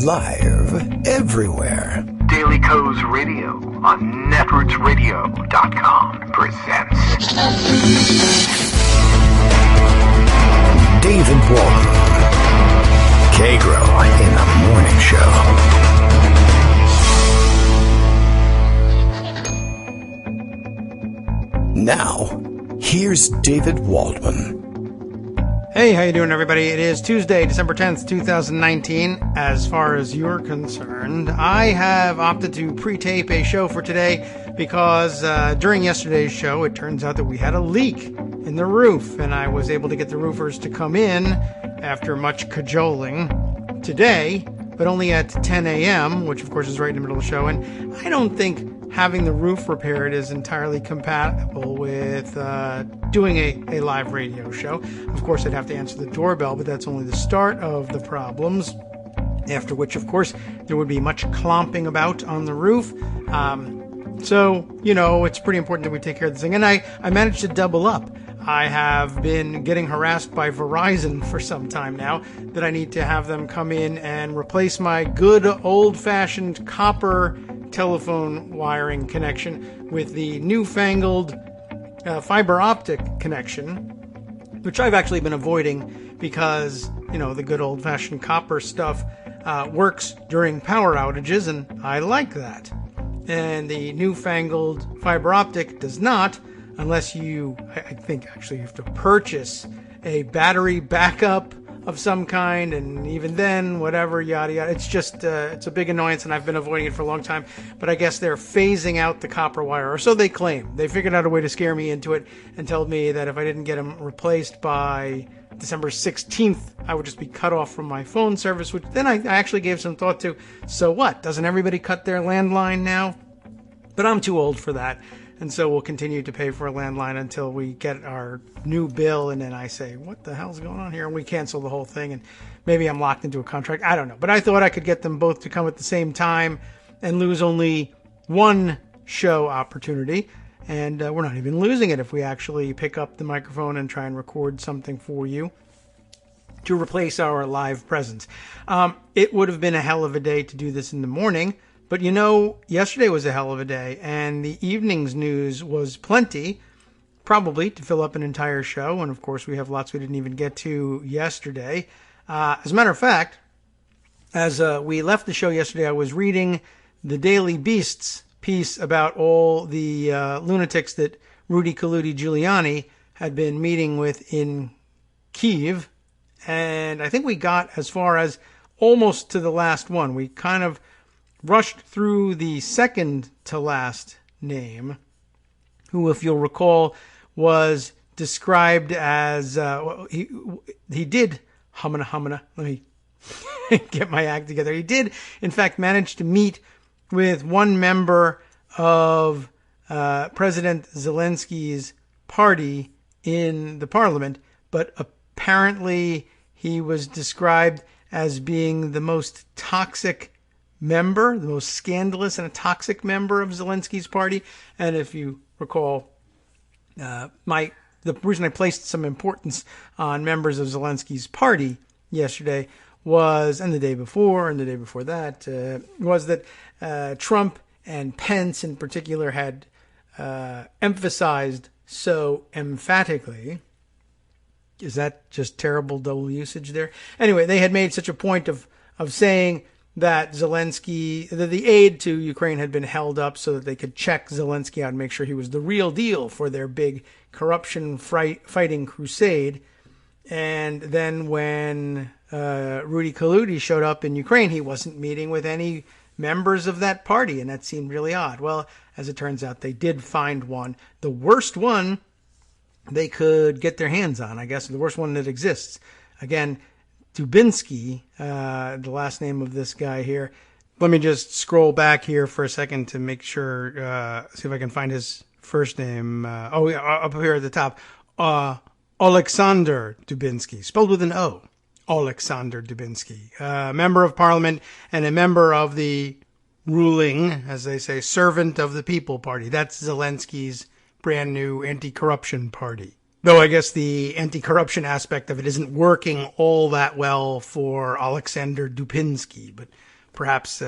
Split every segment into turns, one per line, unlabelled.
Live everywhere.
Daily Co's Radio on netrootsradio.com presents
David Walton. Kagro in the Morning Show. Now, here's David Waldman.
Hey, how you doing, everybody? It is Tuesday, December 10th, 2019. As far as you're concerned, I have opted to pre-tape a show for today because during yesterday's show, it turns out that we had a leak in the roof, and I was able to get the roofers to come in after much cajoling today, but only at 10 a.m., which of course is right in the middle of the show, and I don't think having the roof repaired is entirely compatible with doing a live radio show. Of course, I'd have to answer the doorbell, but that's only the start of the problems, after which, of course, there would be much clomping about on the roof. So, you know, it's pretty important that we take care of this thing. And I managed to double up. I have been getting harassed by Verizon for some time now that I need to have them come in and replace my good old-fashioned copper telephone wiring connection with the newfangled fiber optic connection, which I've actually been avoiding because, you know, the good old-fashioned copper stuff works during power outages, and I like that. And the newfangled fiber optic does not, unless you, I think actually you have to purchase a battery backup of some kind, and even then, whatever, yada yada. It's just, it's a big annoyance, and I've been avoiding it for a long time. But I guess they're phasing out the copper wire, or so they claim. They figured out a way to scare me into it and told me that if I didn't get them replaced by December 16th, I would just be cut off from my phone service, which then I actually gave some thought to. So what? Doesn't everybody cut their landline now? But I'm too old for that. And so we'll continue to pay for a landline until we get our new bill. And then I say, what the hell's going on here? And we cancel the whole thing. And maybe I'm locked into a contract. I don't know. But I thought I could get them both to come at the same time and lose only one show opportunity. And we're not even losing it if we actually pick up the microphone and try and record something for you to replace our live presence. It would have been a hell of a day to do this in the morning. But, you know, yesterday was a hell of a day, and the evening's news was plenty, probably, to fill up an entire show. And, of course, we have lots we didn't even get to yesterday. As a matter of fact, as we left the show yesterday, I was reading the Daily Beast's piece about all the lunatics that Rudy Giuliani had been meeting with in Kyiv. And I think we got as far as almost to the last one. We kind of rushed through the second to last name, who, if you'll recall, was described as, he did, let me get my act together. He did, in fact, manage to meet with one member of President Zelensky's party in the parliament, but apparently he was described as being the most toxic member, the most scandalous and a toxic member of Zelensky's party. And if you recall, the reason I placed some importance on members of Zelensky's party yesterday was, and the day before that, was that Trump and Pence in particular had emphasized so emphatically. Is that just terrible double usage there? Anyway, they had made such a point of saying that Zelensky, that the aid to Ukraine had been held up so that they could check Zelensky out and make sure he was the real deal for their big corruption fighting crusade. And then when Rudy Giuliani showed up in Ukraine, he wasn't meeting with any members of that party, and that seemed really odd. Well, as it turns out, they did find one. The worst one they could get their hands on, I guess, the worst one that exists. Again, Dubinsky, the last name of this guy here. Let me just scroll back here for a second to make sure, see if I can find his first name. Up here at the top. Alexander Dubinsky, spelled with an O. Alexander Dubinsky, member of parliament and a member of the ruling, as they say, servant of the people party. That's Zelensky's brand new anti-corruption party. Though I guess the anti-corruption aspect of it isn't working all that well for Alexander Dubinsky, but perhaps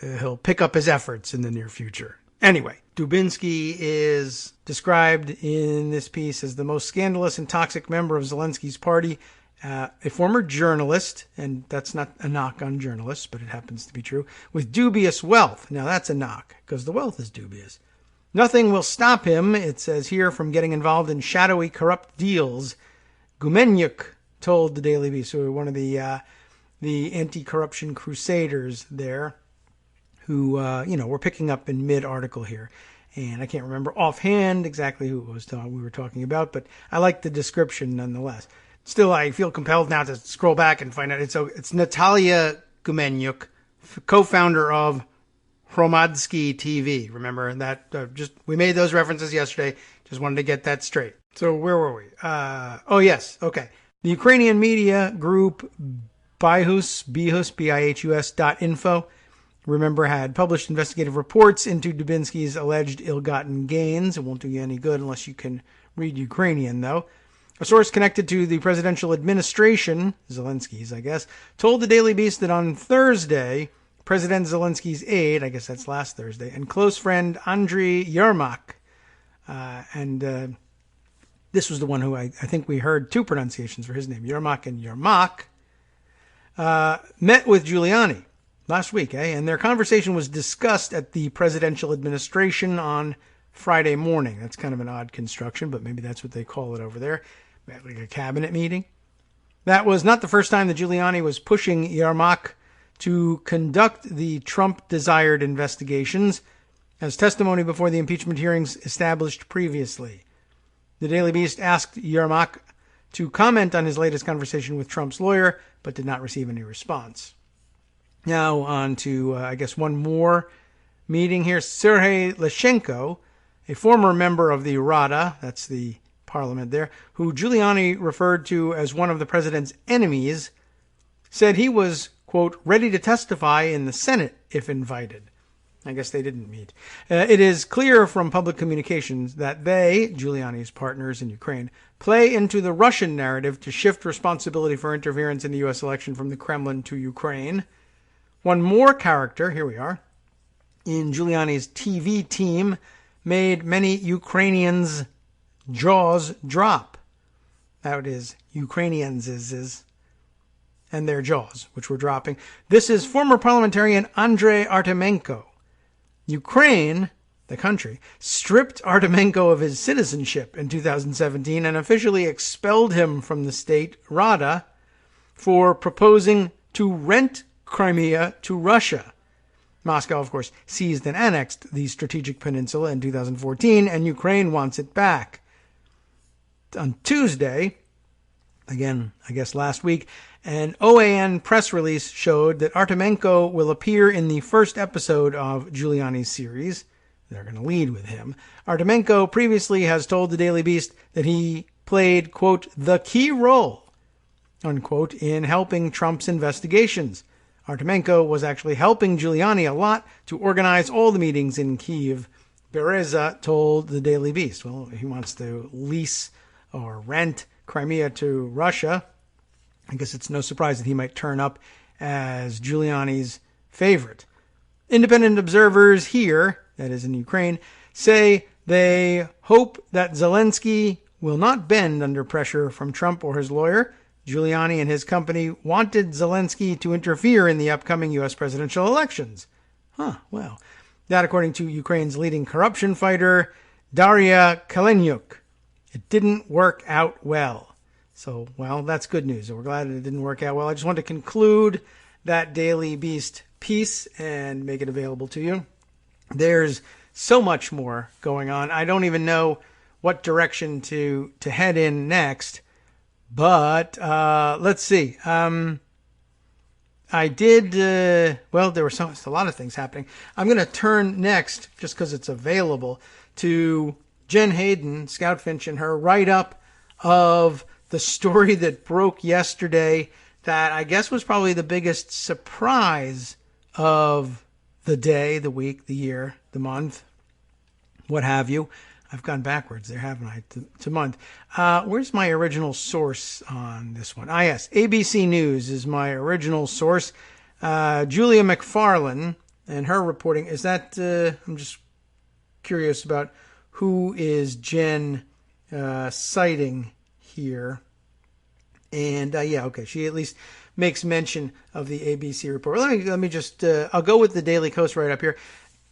he'll pick up his efforts in the near future. Anyway, Dubinsky is described in this piece as the most scandalous and toxic member of Zelensky's party, a former journalist, and that's not a knock on journalists, but it happens to be true, with dubious wealth. Now that's a knock, because the wealth is dubious. Nothing will stop him, it says here, from getting involved in shadowy, corrupt deals. Gumenyuk told the Daily Beast, so one of the anti-corruption crusaders there, who, we're picking up in mid-article here. And I can't remember offhand exactly who it was we were talking about, but I like the description nonetheless. Still, I feel compelled now to scroll back and find out. It's Natalia Gumenyuk, co-founder of Hromadski TV. Remember that? We made those references yesterday. Just wanted to get that straight. So where were we? Okay. The Ukrainian media group Bihus.info, remember, had published investigative reports into Dubinsky's alleged ill-gotten gains. It won't do you any good unless you can read Ukrainian, though. A source connected to the presidential administration, Zelensky's, I guess, told the Daily Beast that on Thursday, President Zelensky's aide, I guess that's last Thursday, and close friend Andriy Yermak, this was the one who I think we heard two pronunciations for his name, Yermak and Yermak, met with Giuliani last week, and their conversation was discussed at the presidential administration on Friday morning. That's kind of an odd construction, but maybe that's what they call it over there, like a cabinet meeting. That was not the first time that Giuliani was pushing Yermak to conduct the Trump-desired investigations, as testimony before the impeachment hearings established previously. The Daily Beast asked Yermak to comment on his latest conversation with Trump's lawyer, but did not receive any response. Now on to, one more meeting here. Sergei Leshchenko, a former member of the Rada, that's the parliament there, who Giuliani referred to as one of the president's enemies, said he was, quote, ready to testify in the Senate if invited. I guess they didn't meet. It is clear from public communications that they, Giuliani's partners in Ukraine, play into the Russian narrative to shift responsibility for interference in the U.S. election from the Kremlin to Ukraine. One more character, here we are, in Giuliani's TV team made many Ukrainians' jaws drop. That is, Ukrainians' and their jaws, which were dropping. This is former parliamentarian Andrei Artemenko. Ukraine, the country, stripped Artemenko of his citizenship in 2017 and officially expelled him from the state Rada for proposing to rent Crimea to Russia. Moscow, of course, seized and annexed the strategic peninsula in 2014, and Ukraine wants it back. On Tuesday, again, I guess last week, an OAN press release showed that Artemenko will appear in the first episode of Giuliani's series. They're going to lead with him. Artemenko previously has told the Daily Beast that he played, quote, the key role, unquote, in helping Trump's investigations. Artemenko was actually helping Giuliani a lot to organize all the meetings in Kyiv. Bereza told the Daily Beast. Well, he wants to lease or rent Crimea to Russia. I guess it's no surprise that he might turn up as Giuliani's favorite. Independent observers here, that is in Ukraine, say they hope that Zelensky will not bend under pressure from Trump or his lawyer. Giuliani and his company wanted Zelensky to interfere in the upcoming U.S. presidential elections. Well, that according to Ukraine's leading corruption fighter, Daria Kalenyuk. It didn't work out well. So, well, that's good news. We're glad it didn't work out well. I just want to conclude that Daily Beast piece and make it available to you. There's so much more going on. I don't even know what direction to head in next. But let's see. I did, there were a lot of things happening. I'm going to turn next, just because it's available, to Jen Hayden, Scout Finch, and her write-up of the story that broke yesterday that I guess was probably the biggest surprise of the day, the week, the year, the month, what have you. I've gone backwards there, haven't I, to month. Where's my original source on this one? Yes, ABC News is my original source. Julia McFarlane and her reporting. Is that, I'm just curious about who is Jen citing here. And okay, she at least makes mention of the ABC report. Let me just, I'll go with the Daily Kos right up here.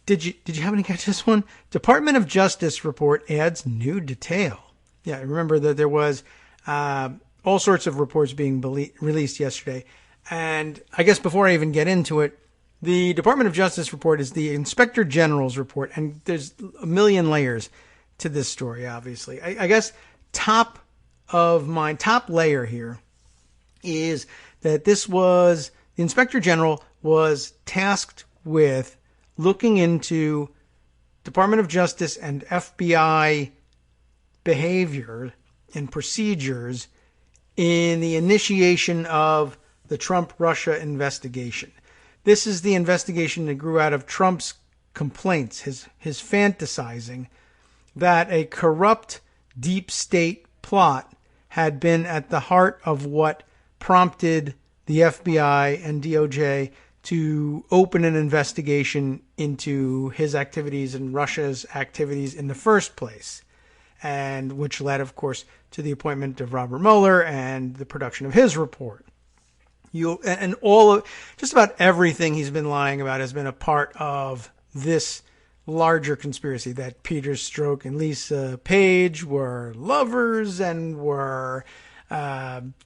Did you happen to catch this one? Department of Justice report adds new detail. Yeah, remember that there was all sorts of reports being released yesterday. And I guess before I even get into it, the Department of Justice report is the Inspector General's report, and there's a million layers to this story, obviously. I guess top layer here is that the Inspector General was tasked with looking into Department of Justice and FBI behavior and procedures in the initiation of the Trump-Russia investigation. This is the investigation that grew out of Trump's complaints, his fantasizing that a corrupt deep state plot had been at the heart of what prompted the FBI and DOJ to open an investigation into his activities and Russia's activities in the first place, and which led, of course, to the appointment of Robert Mueller and the production of his report. Just about everything he's been lying about has been a part of this larger conspiracy that Peter Strzok and Lisa Page were lovers and were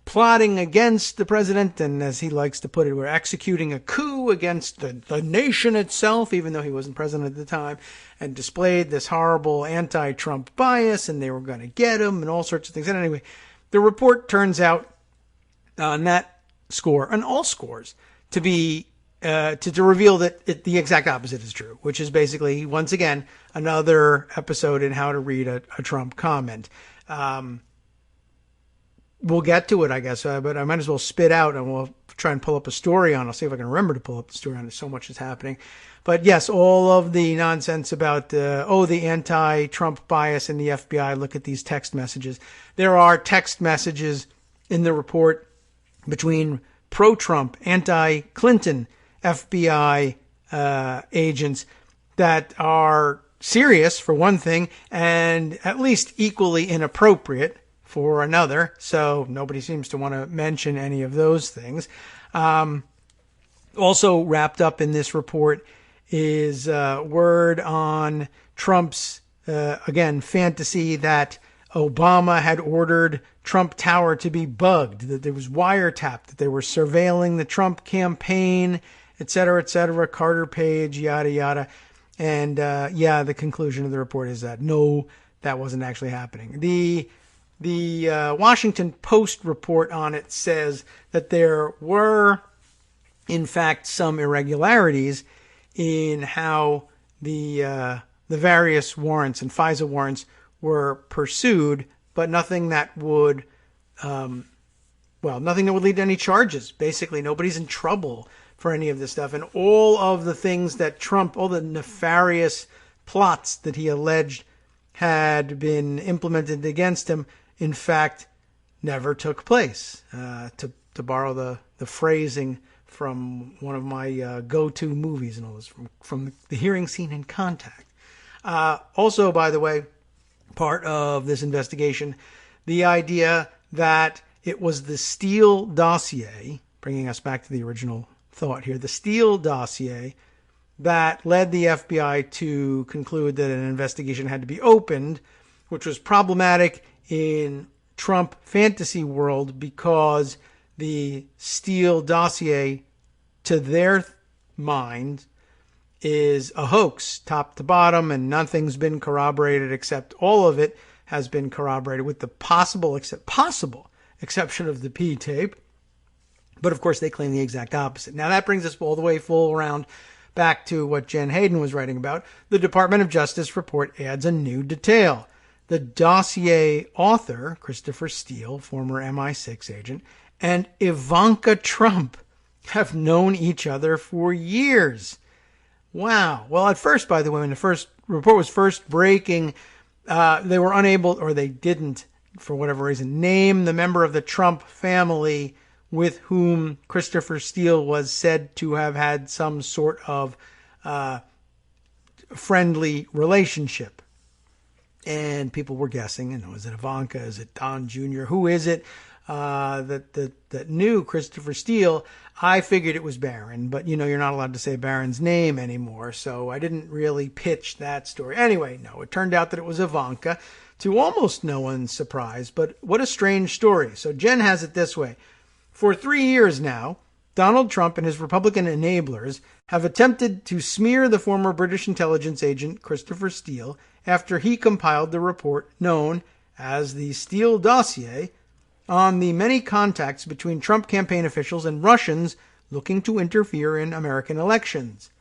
plotting against the president, and as he likes to put it, we're executing a coup against the nation itself, even though he wasn't president at the time, and displayed this horrible anti-Trump bias, and they were going to get him, and all sorts of things. And anyway, the report turns out on that score, on all scores, to be to reveal that the exact opposite is true, which is basically, once again, another episode in how to read a Trump comment. We'll get to it, I guess, but I might as well spit out and we'll try and pull up a story on. I'll see if I can remember to pull up the story on. There's so much is happening. But yes, all of the nonsense about, the anti-Trump bias in the FBI. Look at these text messages. There are text messages in the report between pro-Trump, anti-Clinton FBI agents that are serious, for one thing, and at least equally inappropriate for another, so nobody seems to want to mention any of those things. Also wrapped up in this report is word on Trump's, fantasy that Obama had ordered Trump Tower to be bugged, that there was wiretap, that they were surveilling the Trump campaign, et cetera, Carter Page, yada, yada. And, the conclusion of the report is that no, that wasn't actually happening. The Washington Post report on it says that there were, in fact, some irregularities in how the various warrants and FISA warrants were pursued, but nothing that would, nothing that would lead to any charges. Basically, nobody's in trouble for any of this stuff. And all of the things that Trump, all the nefarious plots that he alleged had been implemented against him, in fact, never took place. To borrow the phrasing from one of my go-to movies and all this, from the hearing scene in Contact. Also, by the way, part of this investigation, the idea that it was the Steele dossier, bringing us back to the original thought here, the Steele dossier that led the FBI to conclude that an investigation had to be opened, which was problematic in Trump fantasy world because the Steele dossier, to their mind, is a hoax top to bottom, and nothing's been corroborated except all of it has been corroborated with the possible exception of the P tape. But of course they claim the exact opposite. Now that brings us all the way full around back to what Jen Hayden was writing about. The Department of Justice report adds a new detail. The dossier author, Christopher Steele, former MI6 agent, and Ivanka Trump have known each other for years. Wow. Well, at first, by the way, when the first report was first breaking, they were unable, or they didn't, for whatever reason, name the member of the Trump family with whom Christopher Steele was said to have had some sort of friendly relationship. And people were guessing, is it Ivanka? Is it Don Jr.? Who is it that knew Christopher Steele? I figured it was Barron, but you're not allowed to say Barron's name anymore, so I didn't really pitch that story. Anyway, no, it turned out that it was Ivanka, to almost no one's surprise, but what a strange story. So Jen has it this way. For 3 years now, Donald Trump and his Republican enablers have attempted to smear the former British intelligence agent Christopher Steele after he compiled the report known as the Steele dossier on the many contacts between Trump campaign officials and Russians looking to interfere in American elections.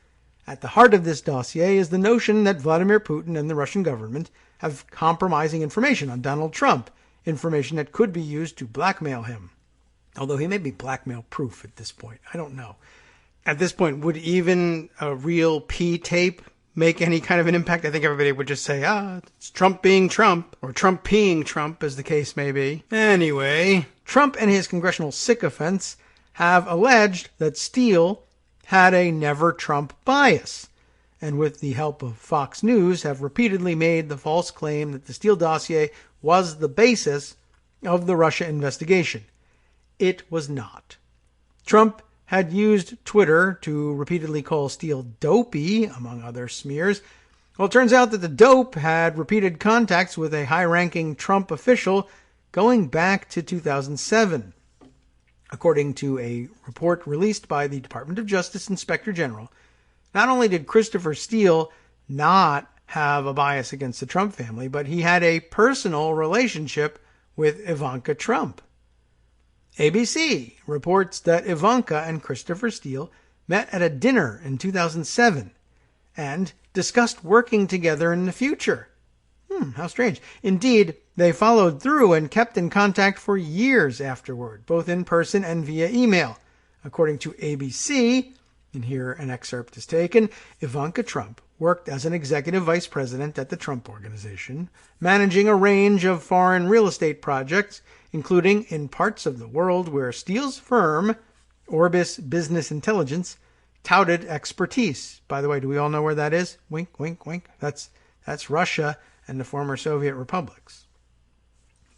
At the heart of this dossier is the notion that Vladimir Putin and the Russian government have compromising information on Donald Trump, information that could be used to blackmail him. Although he may be blackmail-proof at this point. I don't know. At this point, would even a real P tape make any kind of an impact? I think everybody would just say, it's Trump being Trump, or Trump peeing Trump, as the case may be. Anyway, Trump and his congressional sycophants have alleged that Steele had a never-Trump bias, and with the help of Fox News have repeatedly made the false claim that the Steele dossier was the basis of the Russia investigation. It was not. Trump had used Twitter to repeatedly call Steele dopey, among other smears. Well, it turns out that the dope had repeated contacts with a high-ranking Trump official going back to 2007. According to a report released by the Department of Justice Inspector General, not only did Christopher Steele not have a bias against the Trump family, but he had a personal relationship with Ivanka Trump. ABC reports that Ivanka and Christopher Steele met at a dinner in 2007 and discussed working together in the future. How strange. Indeed, they followed through and kept in contact for years afterward, both in person and via email. According to ABC, and here an excerpt is taken, Ivanka Trump worked as an executive vice president at the Trump Organization, managing a range of foreign real estate projects, including in parts of the world where Steele's firm, Orbis Business Intelligence, touted expertise. By the way, do we all know where that is? Wink, wink, wink. That's Russia and the former Soviet republics.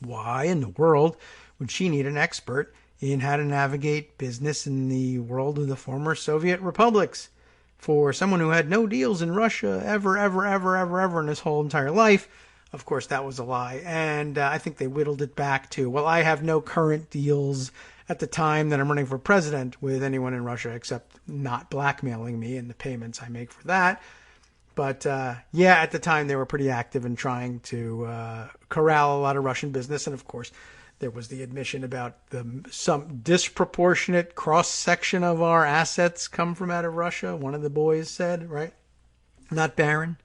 Why in the world would she need an expert in how to navigate business in the world of the former Soviet republics? For someone who had no deals in Russia ever in his whole entire life, of course, that was a lie. And I think they whittled it back to, well, I have no current deals at the time that I'm running for president with anyone in Russia except not blackmailing me and the payments I make for that. But at the time they were pretty active in trying to corral a lot of Russian business. And of course, there was the admission about some disproportionate cross-section of our assets come from out of Russia. One of the boys said, right? Not Barron.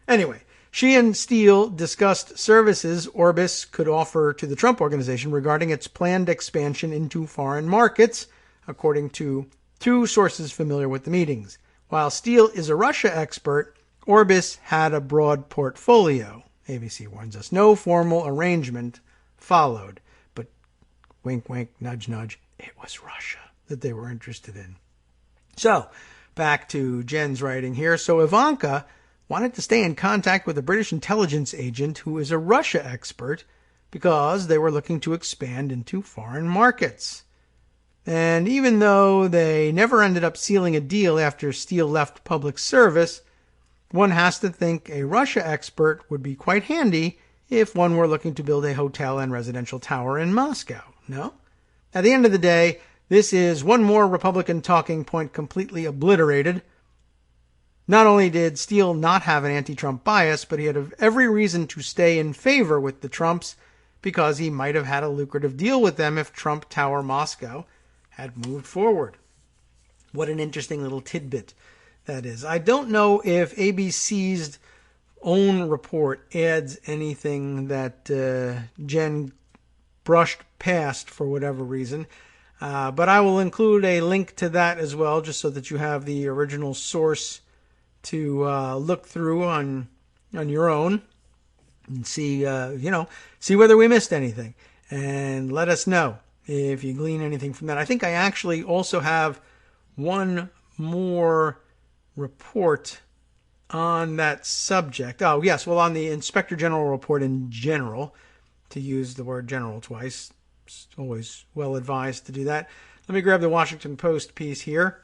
Anyway, she and Steele discussed services Orbis could offer to the Trump Organization regarding its planned expansion into foreign markets, according to two sources familiar with the meetings. While Steele is a Russia expert, Orbis had a broad portfolio. ABC warns us. No formal arrangement followed, but wink, wink, nudge, nudge, it was Russia that they were interested in. So, back to Jen's writing here. So Ivanka wanted to stay in contact with a British intelligence agent who is a Russia expert because they were looking to expand into foreign markets. And even though they never ended up sealing a deal after Steele left public service, one has to think a Russia expert would be quite handy if one were looking to build a hotel and residential tower in Moscow, no? At the end of the day, this is one more Republican talking point completely obliterated. Not only did Steele not have an anti-Trump bias, but he had every reason to stay in favor with the Trumps because he might have had a lucrative deal with them if Trump Tower Moscow had moved forward. What an interesting little tidbit that is. I don't know if ABC's own report adds anything that Jen brushed past for whatever reason, but I will include a link to that as well, just so that you have the original source to look through on your own. and see whether we missed anything, and let us know if you glean anything from that. I think I actually also have one more report on that subject. Oh, yes. Well, on the Inspector General report in general, to use the word general twice, it's always well advised to do that. Let me grab the Washington Post piece here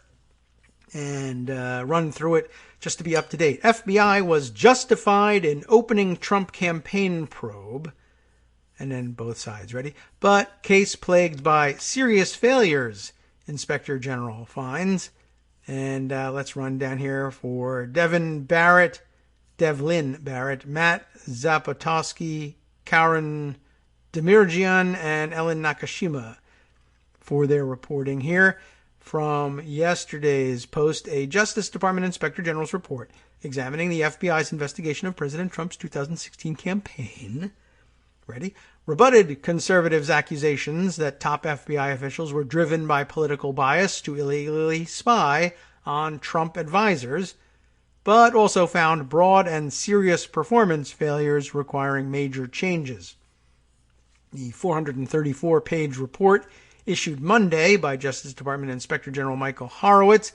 and run through it just to be up to date. FBI was justified in opening Trump campaign probe. And then both sides, ready? But case plagued by serious failures, Inspector General finds. And let's run down here for Devlin Barrett, Matt Zapotowski, Karen Demirjian, and Ellen Nakashima for their reporting here. From yesterday's Post, a Justice Department Inspector General's report examining the FBI's investigation of President Trump's 2016 campaign. Ready? Rebutted conservatives' accusations that top FBI officials were driven by political bias to illegally spy on Trump advisors, but also found broad and serious performance failures requiring major changes. The 434-page report issued Monday by Justice Department Inspector General Michael Horowitz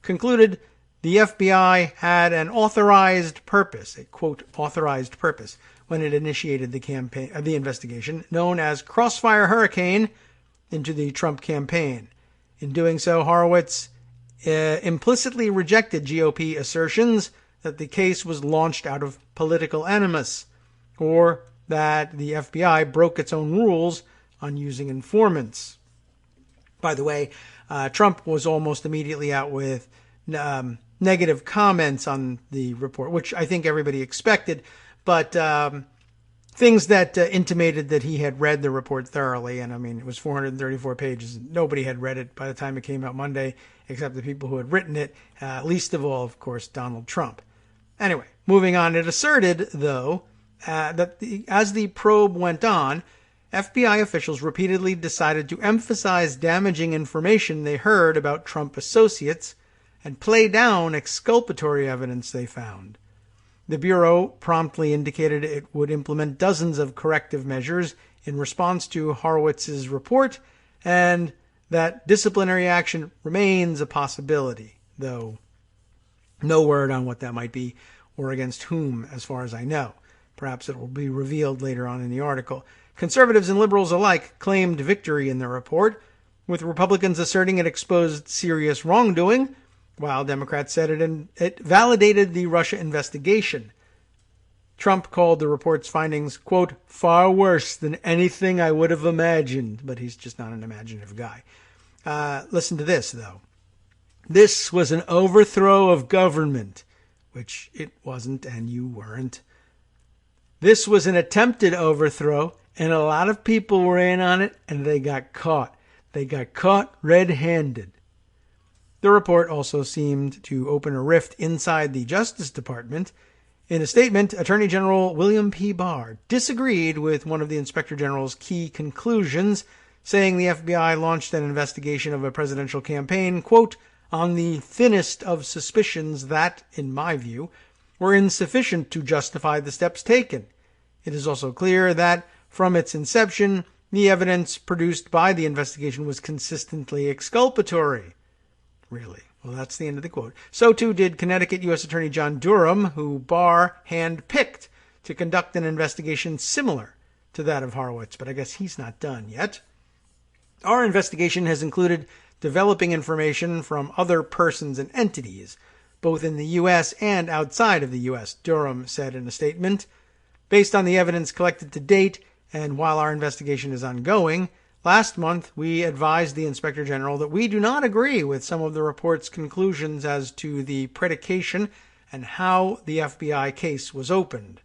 concluded the FBI had an authorized purpose, a quote, authorized purpose, when it initiated the investigation, known as Crossfire Hurricane, into the Trump campaign. In doing so, Horowitz implicitly rejected GOP assertions that the case was launched out of political animus, or that the FBI broke its own rules on using informants. By the way, Trump was almost immediately out with negative comments on the report, which I think everybody expected, but things that intimated that he had read the report thoroughly. And I mean, it was 434 pages. Nobody had read it by the time it came out Monday, except the people who had written it, least of all, of course, Donald Trump. Anyway, moving on, it asserted, though, that as the probe went on, FBI officials repeatedly decided to emphasize damaging information they heard about Trump associates and play down exculpatory evidence they found. The Bureau promptly indicated it would implement dozens of corrective measures in response to Horowitz's report, and that disciplinary action remains a possibility, though no word on what that might be or against whom, as far as I know. Perhaps it will be revealed later on in the article. Conservatives and liberals alike claimed victory in the report, with Republicans asserting it exposed serious wrongdoing, while Democrats said it validated the Russia investigation. Trump called the report's findings, quote, far worse than anything I would have imagined, but he's just not an imaginative guy. Listen to this, though. This was an overthrow of government, which it wasn't and you weren't. This was an attempted overthrow, and a lot of people were in on it, and they got caught. They got caught red-handed. The report also seemed to open a rift inside the Justice Department. In a statement, Attorney General William P. Barr disagreed with one of the Inspector General's key conclusions, saying the FBI launched an investigation of a presidential campaign, quote, on the thinnest of suspicions that, in my view, were insufficient to justify the steps taken. It is also clear that, from its inception, the evidence produced by the investigation was consistently exculpatory. Really? Well, that's the end of the quote. So too did Connecticut U.S. Attorney John Durham, who Barr handpicked to conduct an investigation similar to that of Horowitz, but I guess he's not done yet. Our investigation has included developing information from other persons and entities, both in the U.S. and outside of the U.S., Durham said in a statement. Based on the evidence collected to date, and while our investigation is ongoing, last month we advised the Inspector General that we do not agree with some of the report's conclusions as to the predication and how the FBI case was opened.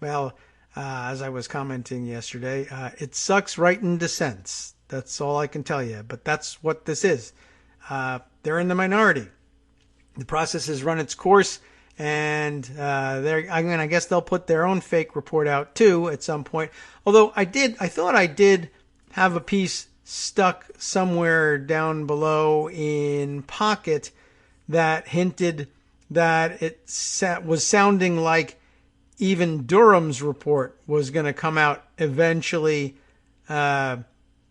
Well, as I was commenting yesterday, it sucks right in dissents. That's all I can tell you, but that's what this is. They're in the minority. The process has run its course, and I guess they'll put their own fake report out too at some point. Although I thought I did have a piece stuck somewhere down below in Pocket that hinted that it was sounding like even Durham's report was going to come out eventually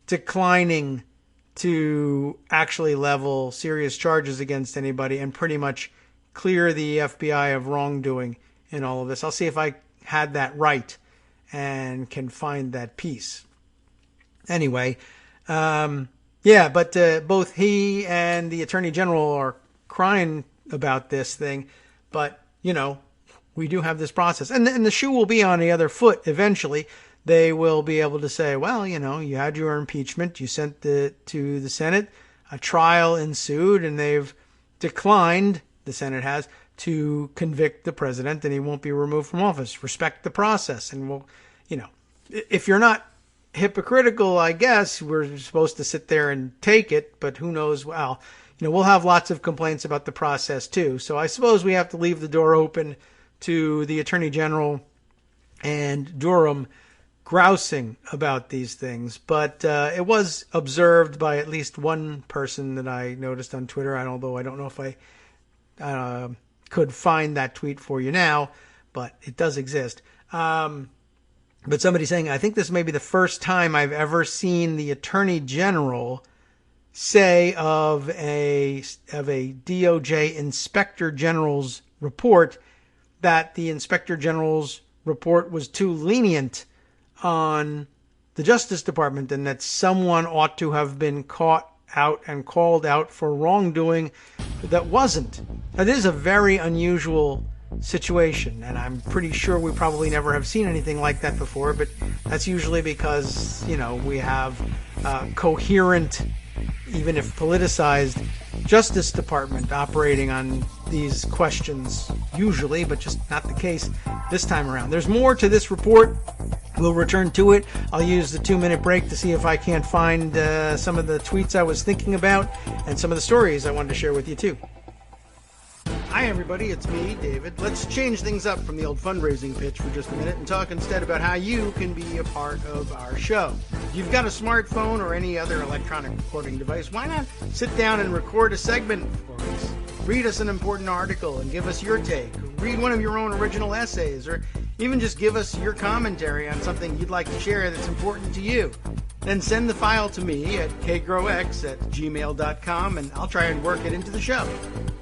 declining to actually level serious charges against anybody and pretty much clear the FBI of wrongdoing in all of this. I'll see if I had that right and can find that piece. Anyway, but both he and the Attorney General are crying about this thing, but, we do have this process. And the shoe will be on the other foot eventually. They will be able to say, well, you had your impeachment, you sent it to the Senate, a trial ensued, and they've declined, the Senate has, to convict the president, and he won't be removed from office. Respect the process. And we'll, if you're not hypocritical, I guess, we're supposed to sit there and take it, but who knows? Well, we'll have lots of complaints about the process too. So I suppose we have to leave the door open to the Attorney General and Durham grousing about these things. But it was observed by at least one person that I noticed on Twitter, although I don't know if I could find that tweet for you now, but it does exist. But somebody saying, I think this may be the first time I've ever seen the Attorney General say of a DOJ Inspector General's report that the Inspector General's report was too lenient on the Justice Department and that someone ought to have been caught out and called out for wrongdoing that wasn't. That is a very unusual situation, and I'm pretty sure we probably never have seen anything like that before, but that's usually because, we have coherent, even if politicized, Justice Department operating on these questions usually, but just not the case this time around. There's more to this report. We'll return to it. I'll use the 2-minute break to see if I can't find some of the tweets I was thinking about and some of the stories I wanted to share with you too. Hi everybody, it's me, David. Let's change things up from the old fundraising pitch for just a minute and talk instead about how you can be a part of our show. If you've got a smartphone or any other electronic recording device, why not sit down and record a segment for us? Read us an important article and give us your take. Read one of your own original essays, or even just give us your commentary on something you'd like to share that's important to you. Then send the file to me at kagrox@gmail.com and I'll try and work it into the show.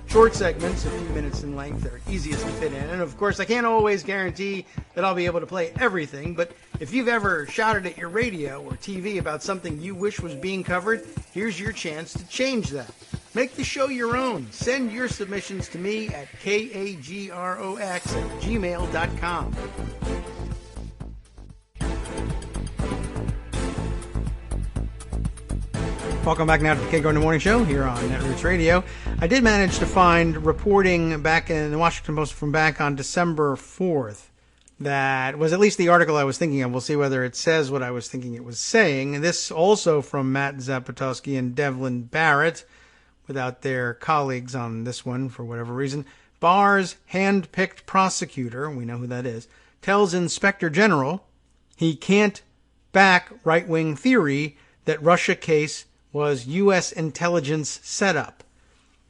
Short segments, a few minutes in length, are easiest to fit in. And of course, I can't always guarantee that I'll be able to play everything, but if you've ever shouted at your radio or TV about something you wish was being covered, here's your chance to change that. Make the show your own. Send your submissions to me at kagrox@gmail.com. Welcome back now to the Kagro in the Morning Show here on Netroots Radio. I did manage to find reporting back in the Washington Post from back on December 4th that was at least the article I was thinking of. We'll see whether it says what I was thinking it was saying. And this also from Matt Zapotowski and Devlin Barrett, without their colleagues on this one for whatever reason. Barr's hand-picked prosecutor, we know who that is, tells Inspector General he can't back right-wing theory that Russia case was U.S. intelligence setup.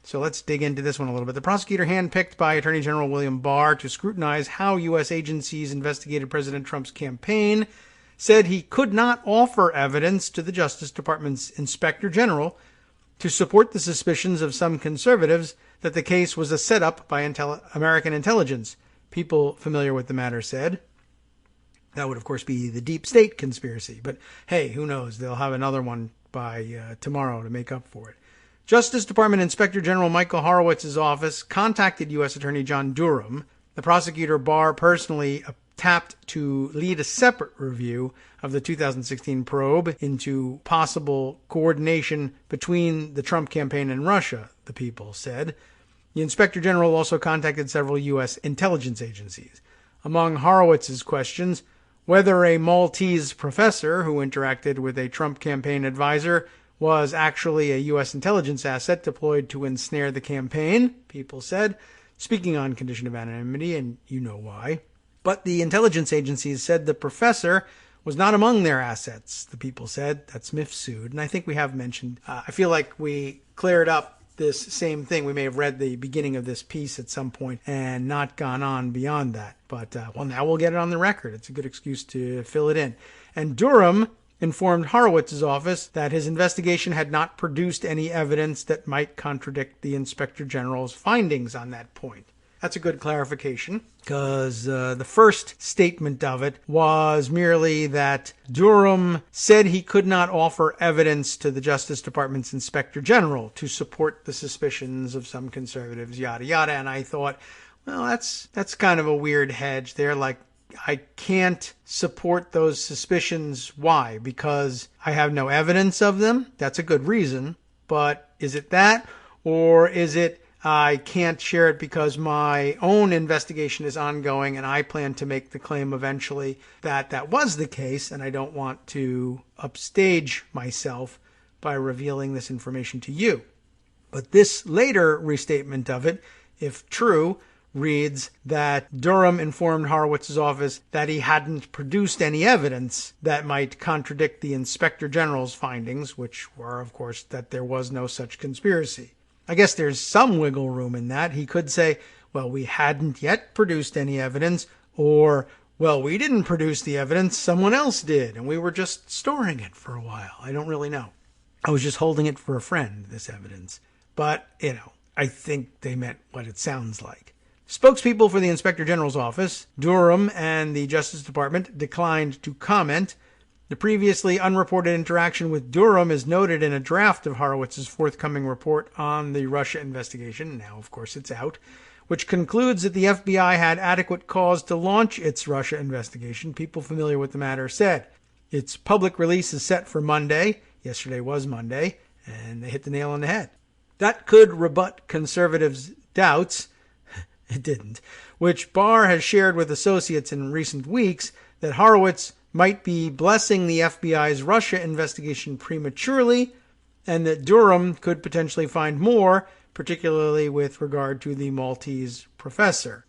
So let's dig into this one a little bit. The prosecutor handpicked by Attorney General William Barr to scrutinize how U.S. agencies investigated President Trump's campaign said he could not offer evidence to the Justice Department's Inspector General to support the suspicions of some conservatives that the case was a setup by American intelligence. People familiar with the matter said. That would, of course, be the deep state conspiracy. But hey, who knows? They'll have another one by tomorrow to make up for it. Justice Department Inspector General Michael Horowitz's office contacted U.S. Attorney John Durham. The prosecutor Barr personally tapped to lead a separate review of the 2016 probe into possible coordination between the Trump campaign and Russia, the People said. The Inspector General also contacted several U.S. intelligence agencies. Among Horowitz's questions, whether a Maltese professor who interacted with a Trump campaign advisor was actually a U.S. intelligence asset deployed to ensnare the campaign, People said, speaking on condition of anonymity, and you know why. But the intelligence agencies said the professor was not among their assets, the People said. That's mifsud, and I think we have mentioned. I feel like we cleared up this same thing. We may have read the beginning of this piece at some point and not gone on beyond that. But, now we'll get it on the record. It's a good excuse to fill it in. And Durham informed Horowitz's office that his investigation had not produced any evidence that might contradict the Inspector General's findings on that point. That's a good clarification, because the first statement of it was merely that Durham said he could not offer evidence to the Justice Department's Inspector General to support the suspicions of some conservatives, yada yada. And I thought, well, that's kind of a weird hedge there. Like, I can't support those suspicions. Why? Because I have no evidence of them? That's a good reason. But is it that? Or is it I can't share it because my own investigation is ongoing and I plan to make the claim eventually that that was the case, and I don't want to upstage myself by revealing this information to you? But this later restatement of it, if true, reads that Durham informed Horowitz's office that he hadn't produced any evidence that might contradict the Inspector General's findings, which were, of course, that there was no such conspiracy. I guess there's some wiggle room in that. He could say, well, we hadn't yet produced any evidence, or, well, we didn't produce the evidence, someone else did, and we were just storing it for a while. I don't really know. I was just holding it for a friend, this evidence. But, I think they meant what it sounds like. Spokespeople for the Inspector General's office, Durham, and the Justice Department declined to comment. The previously unreported interaction with Durham is noted in a draft of Horowitz's forthcoming report on the Russia investigation. Now, of course, it's out, which concludes that the FBI had adequate cause to launch its Russia investigation. People familiar with the matter said. Its public release is set for Monday. Yesterday was Monday, and they hit the nail on the head. That could rebut conservatives' doubts. It didn't. Which Barr has shared with associates in recent weeks, that Horowitz might be blessing the FBI's Russia investigation prematurely, and that Durham could potentially find more, particularly with regard to the Maltese professor.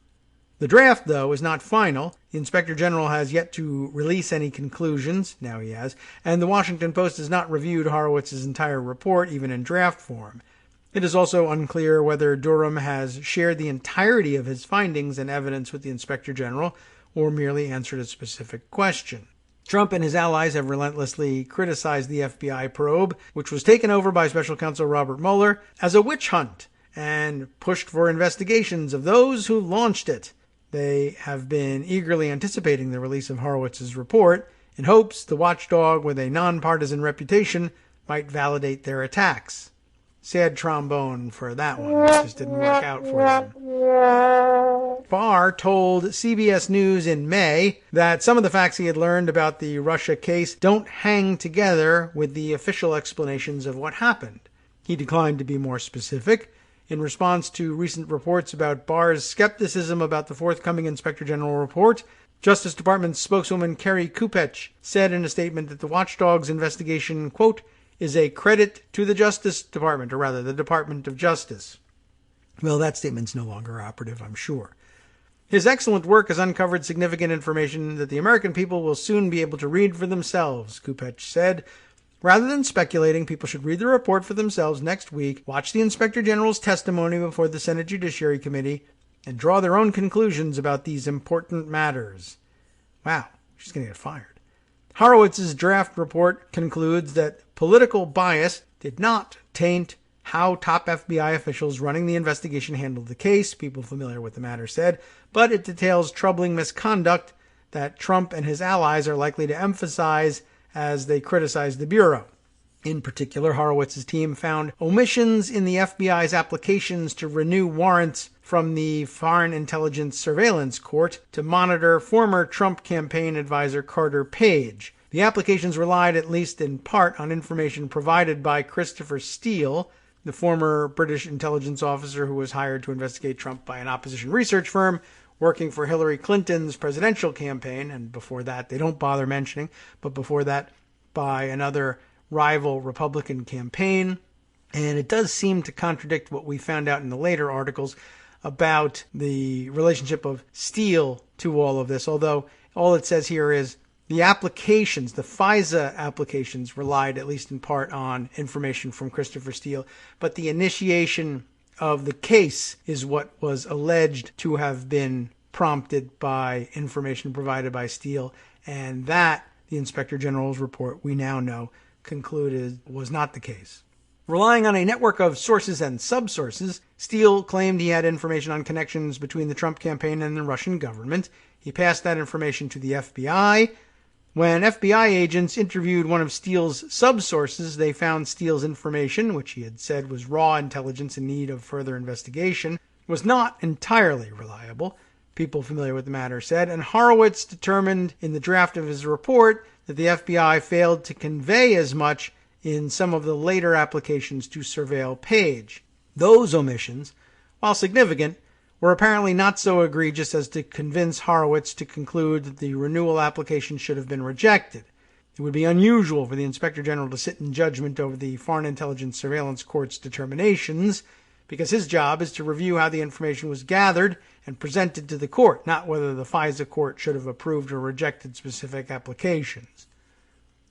The draft, though, is not final. The Inspector General has yet to release any conclusions. Now he has. And the Washington Post has not reviewed Horowitz's entire report, even in draft form. It is also unclear whether Durham has shared the entirety of his findings and evidence with the Inspector General, or merely answered a specific question. Trump and his allies have relentlessly criticized the FBI probe, which was taken over by Special Counsel Robert Mueller, as a witch hunt, and pushed for investigations of those who launched it. They have been eagerly anticipating the release of Horowitz's report, in hopes the watchdog with a nonpartisan reputation might validate their attacks. Sad trombone for that one. It just didn't work out for them. Barr told CBS News in May that some of the facts he had learned about the Russia case don't hang together with the official explanations of what happened. He declined to be more specific. In response to recent reports about Barr's skepticism about the forthcoming Inspector General report, Justice Department spokeswoman Kerry Kupech said in a statement that the watchdog's investigation, quote, is a credit to the Justice Department, or rather the Department of Justice. Well, that statement's no longer operative, I'm sure. His excellent work has uncovered significant information that the American people will soon be able to read for themselves, Kupech said. Rather than speculating, people should read the report for themselves next week, watch the Inspector General's testimony before the Senate Judiciary Committee, and draw their own conclusions about these important matters. Wow, she's going to get fired. Horowitz's draft report concludes that political bias did not taint how top FBI officials running the investigation handled the case, people familiar with the matter said, but it details troubling misconduct that Trump and his allies are likely to emphasize as they criticize the Bureau. In particular, Horowitz's team found omissions in the FBI's applications to renew warrants from the Foreign Intelligence Surveillance Court to monitor former Trump campaign advisor Carter Page. The applications relied, at least in part, on information provided by Christopher Steele, the former British intelligence officer who was hired to investigate Trump by an opposition research firm working for Hillary Clinton's presidential campaign, and before that, they don't bother mentioning, but before that, by another rival Republican campaign. And it does seem to contradict what we found out in the later articles about the relationship of Steele to all of this, although all it says here is The applications, the FISA applications, relied at least in part on information from Christopher Steele, but the initiation of the case is what was alleged to have been prompted by information provided by Steele, and that, the Inspector General's report, we now know, concluded was not the case. Relying on a network of sources and subsources, Steele claimed he had information on connections between the Trump campaign and the Russian government. He passed that information to the FBI. When FBI agents interviewed one of Steele's subsources, they found Steele's information, which he had said was raw intelligence in need of further investigation, was not entirely reliable, people familiar with the matter said, and Horowitz determined in the draft of his report that the FBI failed to convey as much in some of the later applications to surveil Page. Those omissions, while significant, were apparently not so egregious as to convince Horowitz to conclude that the renewal application should have been rejected. It would be unusual for the Inspector General to sit in judgment over the Foreign Intelligence Surveillance Court's determinations, because his job is to review how the information was gathered and presented to the court, not whether the FISA court should have approved or rejected specific applications.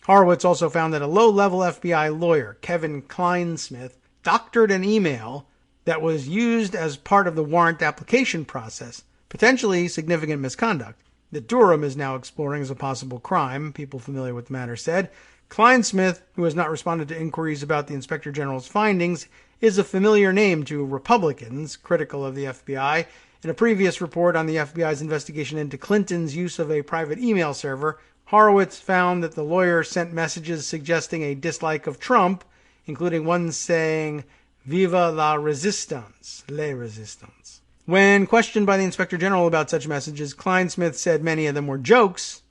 Horowitz also found that a low-level FBI lawyer, Kevin Kleinsmith, doctored an email that was used as part of the warrant application process, potentially significant misconduct, that Durham is now exploring as a possible crime, people familiar with the matter said. Kleinsmith, who has not responded to inquiries about the Inspector General's findings, is a familiar name to Republicans critical of the FBI. In a previous report on the FBI's investigation into Clinton's use of a private email server, Horowitz found that the lawyer sent messages suggesting a dislike of Trump, including one saying, "Viva la resistance," les resistance. When questioned by the Inspector General about such messages, Kleinsmith said many of them were jokes.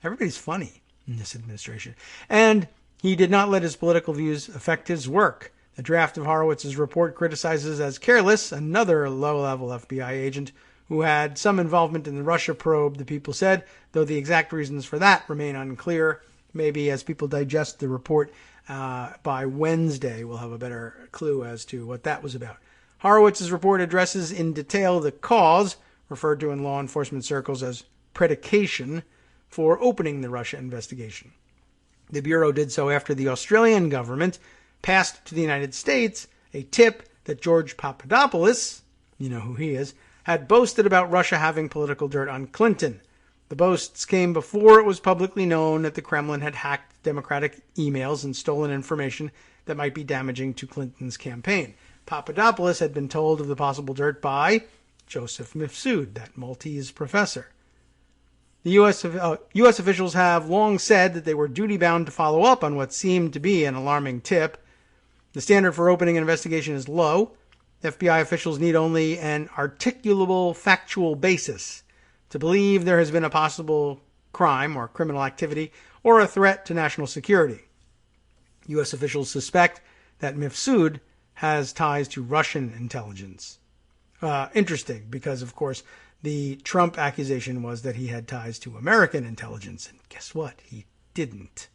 Everybody's funny in this administration. And he did not let his political views affect his work. The draft of Horowitz's report criticizes as careless another low-level FBI agent who had some involvement in the Russia probe, the people said, though the exact reasons for that remain unclear. Maybe as people digest the report by Wednesday, we'll have a better clue as to what that was about. Horowitz's report addresses in detail the cause, referred to in law enforcement circles as predication, for opening the Russia investigation. The Bureau did so after the Australian government passed to the United States a tip that George Papadopoulos, you know who he is, had boasted about Russia having political dirt on Clinton. The boasts came before it was publicly known that the Kremlin had hacked Democratic emails and stolen information that might be damaging to Clinton's campaign. Papadopoulos had been told of the possible dirt by Joseph Mifsud, that Maltese professor. The U.S. officials have long said that they were duty-bound to follow up on what seemed to be an alarming tip. The standard for opening an investigation is low. FBI officials need only an articulable factual basis to believe there has been a possible crime or criminal activity or a threat to national security. U.S. officials suspect that Mifsud has ties to Russian intelligence. Interesting, because, of course, the Trump accusation was that he had ties to American intelligence, and guess what? He didn't.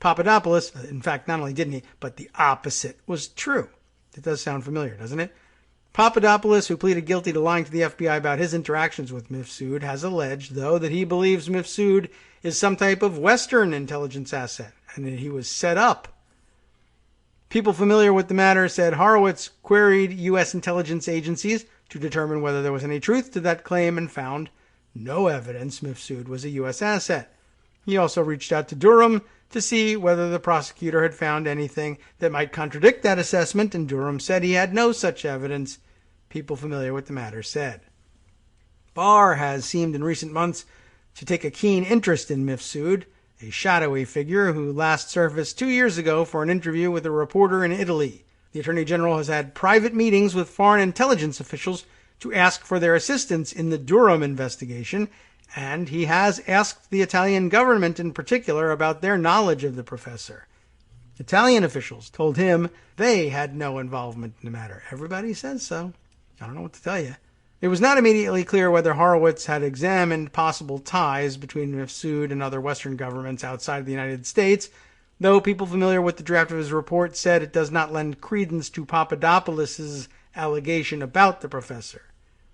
Papadopoulos, in fact, not only didn't he, but the opposite was true. It does sound familiar, doesn't it? Papadopoulos, who pleaded guilty to lying to the FBI about his interactions with Mifsud, has alleged, though, that he believes Mifsud is some type of Western intelligence asset, and that he was set up. People familiar with the matter said Horowitz queried U.S. intelligence agencies to determine whether there was any truth to that claim and found no evidence Mifsud was a U.S. asset. He also reached out to Durham to see whether the prosecutor had found anything that might contradict that assessment, and Durham said he had no such evidence, people familiar with the matter said. Barr has seemed in recent months to take a keen interest in Mifsud, a shadowy figure who last surfaced 2 years ago for an interview with a reporter in Italy. The Attorney General has had private meetings with foreign intelligence officials to ask for their assistance in the Durham investigation, and he has asked the Italian government in particular about their knowledge of the professor. Italian officials told him they had no involvement in the matter. Everybody says so. I don't know what to tell you. It was not immediately clear whether Horowitz had examined possible ties between Mifsud and other Western governments outside of the United States, though people familiar with the draft of his report said it does not lend credence to Papadopoulos' allegation about the professor.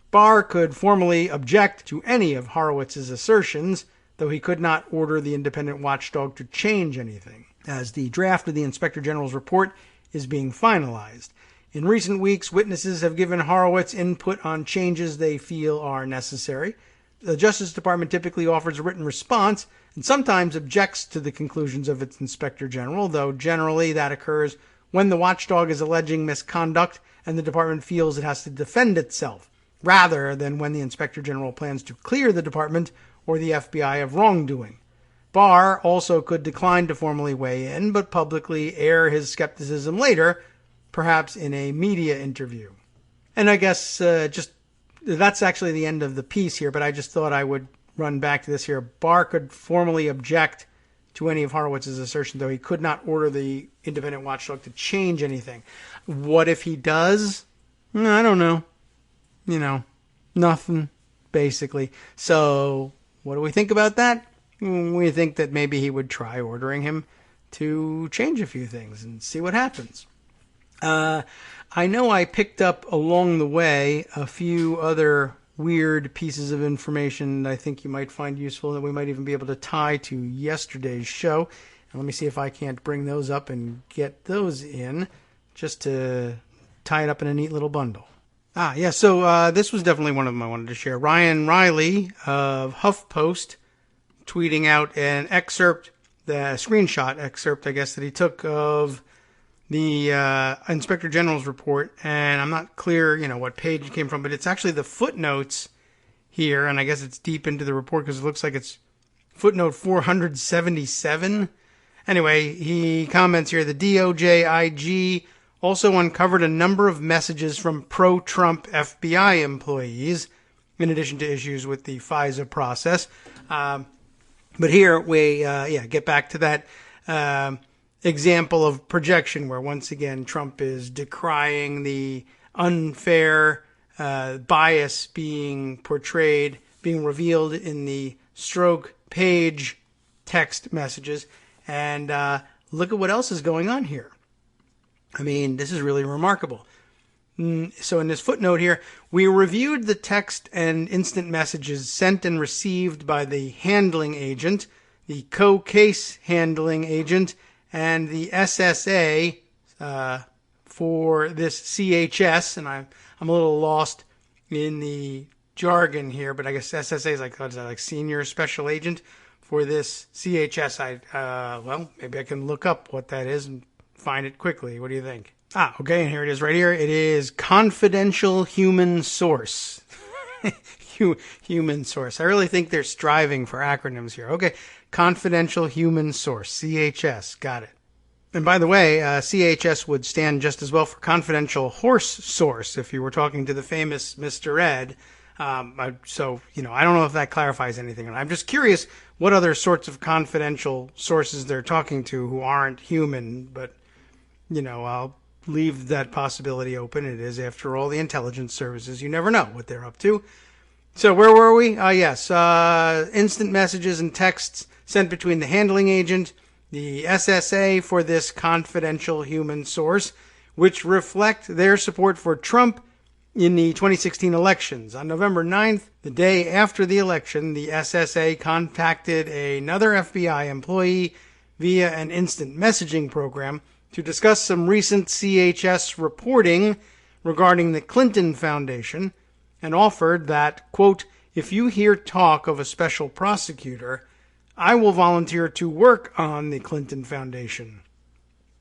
Barr could formally object to any of Horowitz's assertions, though he could not order the independent watchdog to change anything, as the draft of the Inspector General's report is being finalized. In recent weeks, witnesses have given Horowitz input on changes they feel are necessary. The Justice Department typically offers a written response and sometimes objects to the conclusions of its Inspector General, though generally that occurs when the watchdog is alleging misconduct and the department feels it has to defend itself, rather than when the Inspector General plans to clear the department or the FBI of wrongdoing. Barr also could decline to formally weigh in, but publicly air his skepticism later, perhaps in a media interview. And I guess that's actually the end of the piece here, but I just thought I would run back to this here. Barr could formally object to any of Horowitz's assertions, though he could not order the independent watchdog to change anything. What if he does? I don't know. Nothing, basically. So, what do we think about that? We think that maybe he would try ordering him to change a few things and see what happens. I know I picked up along the way a few other weird pieces of information that I think you might find useful that we might even be able to tie to yesterday's show. And let me see if I can't bring those up and get those in just to tie it up in a neat little bundle. So this was definitely one of them I wanted to share. Ryan Riley of HuffPost tweeting out an excerpt, the screenshot excerpt, I guess, that he took of the Inspector General's report, and I'm not clear, what page it came from, but it's actually the footnotes here, and I guess it's deep into the report because it looks like it's footnote 477. Anyway, he comments here, the DOJ IG also uncovered a number of messages from pro-Trump FBI employees, in addition to issues with the FISA process. But here we get back to that example of projection where once again Trump is decrying the unfair bias being portrayed, being revealed in the stroke page text messages. And look at what else is going on here. I mean, this is really remarkable. So in this footnote here, we reviewed the text and instant messages sent and received by the handling agent, the co-case handling agent, and the SSA for this CHS. And I'm a little lost in the jargon here, but I guess SSA is like senior special agent for this CHS. Maybe I can look up what that is and find it quickly. What do you think? Okay, and here it is right here. It is confidential human source. Human source. I really think they're striving for acronyms here. Okay, confidential human source, CHS. Got it. And by the way, CHS would stand just as well for confidential horse source if you were talking to the famous Mr. Ed. I don't know if that clarifies anything. I'm just curious what other sorts of confidential sources they're talking to who aren't human, but I'll leave that possibility open. It is, after all, the intelligence services. You never know what they're up to. So where were we? Yes. Instant messages and texts sent between the handling agent, the SSA for this confidential human source, which reflect their support for Trump in the 2016 elections. On November 9th, the day after the election, the SSA contacted another FBI employee via an instant messaging program to discuss some recent CHS reporting regarding the Clinton Foundation and offered that, quote, if you hear talk of a special prosecutor, I will volunteer to work on the Clinton Foundation.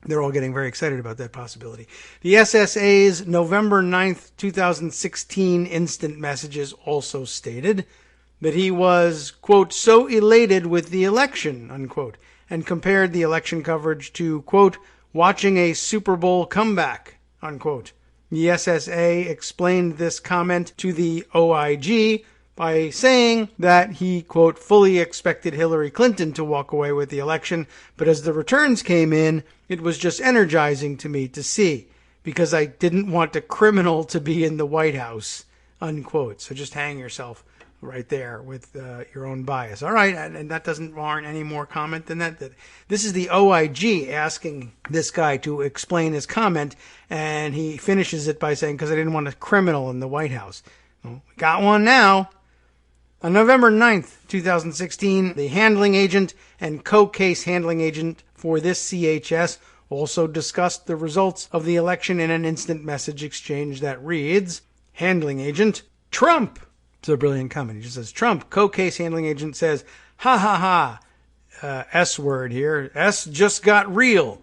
They're all getting very excited about that possibility. The SSA's November 9th, 2016 instant messages also stated that he was, quote, so elated with the election, unquote, and compared the election coverage to, quote, watching a Super Bowl comeback, unquote. The SSA explained this comment to the OIG by saying that he, quote, fully expected Hillary Clinton to walk away with the election, but as the returns came in, it was just energizing to me to see, because I didn't want a criminal to be in the White House, unquote. So just hang yourself right there with your own bias. All right, and that doesn't warrant any more comment than that. This is the OIG asking this guy to explain his comment, and he finishes it by saying, because I didn't want a criminal in the White House. Well, we got one now. On November 9th, 2016, the handling agent and co-case handling agent for this CHS also discussed the results of the election in an instant message exchange that reads, handling agent, Trump. It's a brilliant comment. He just says, Trump, co-case handling agent says, ha ha ha, S word here, S just got real.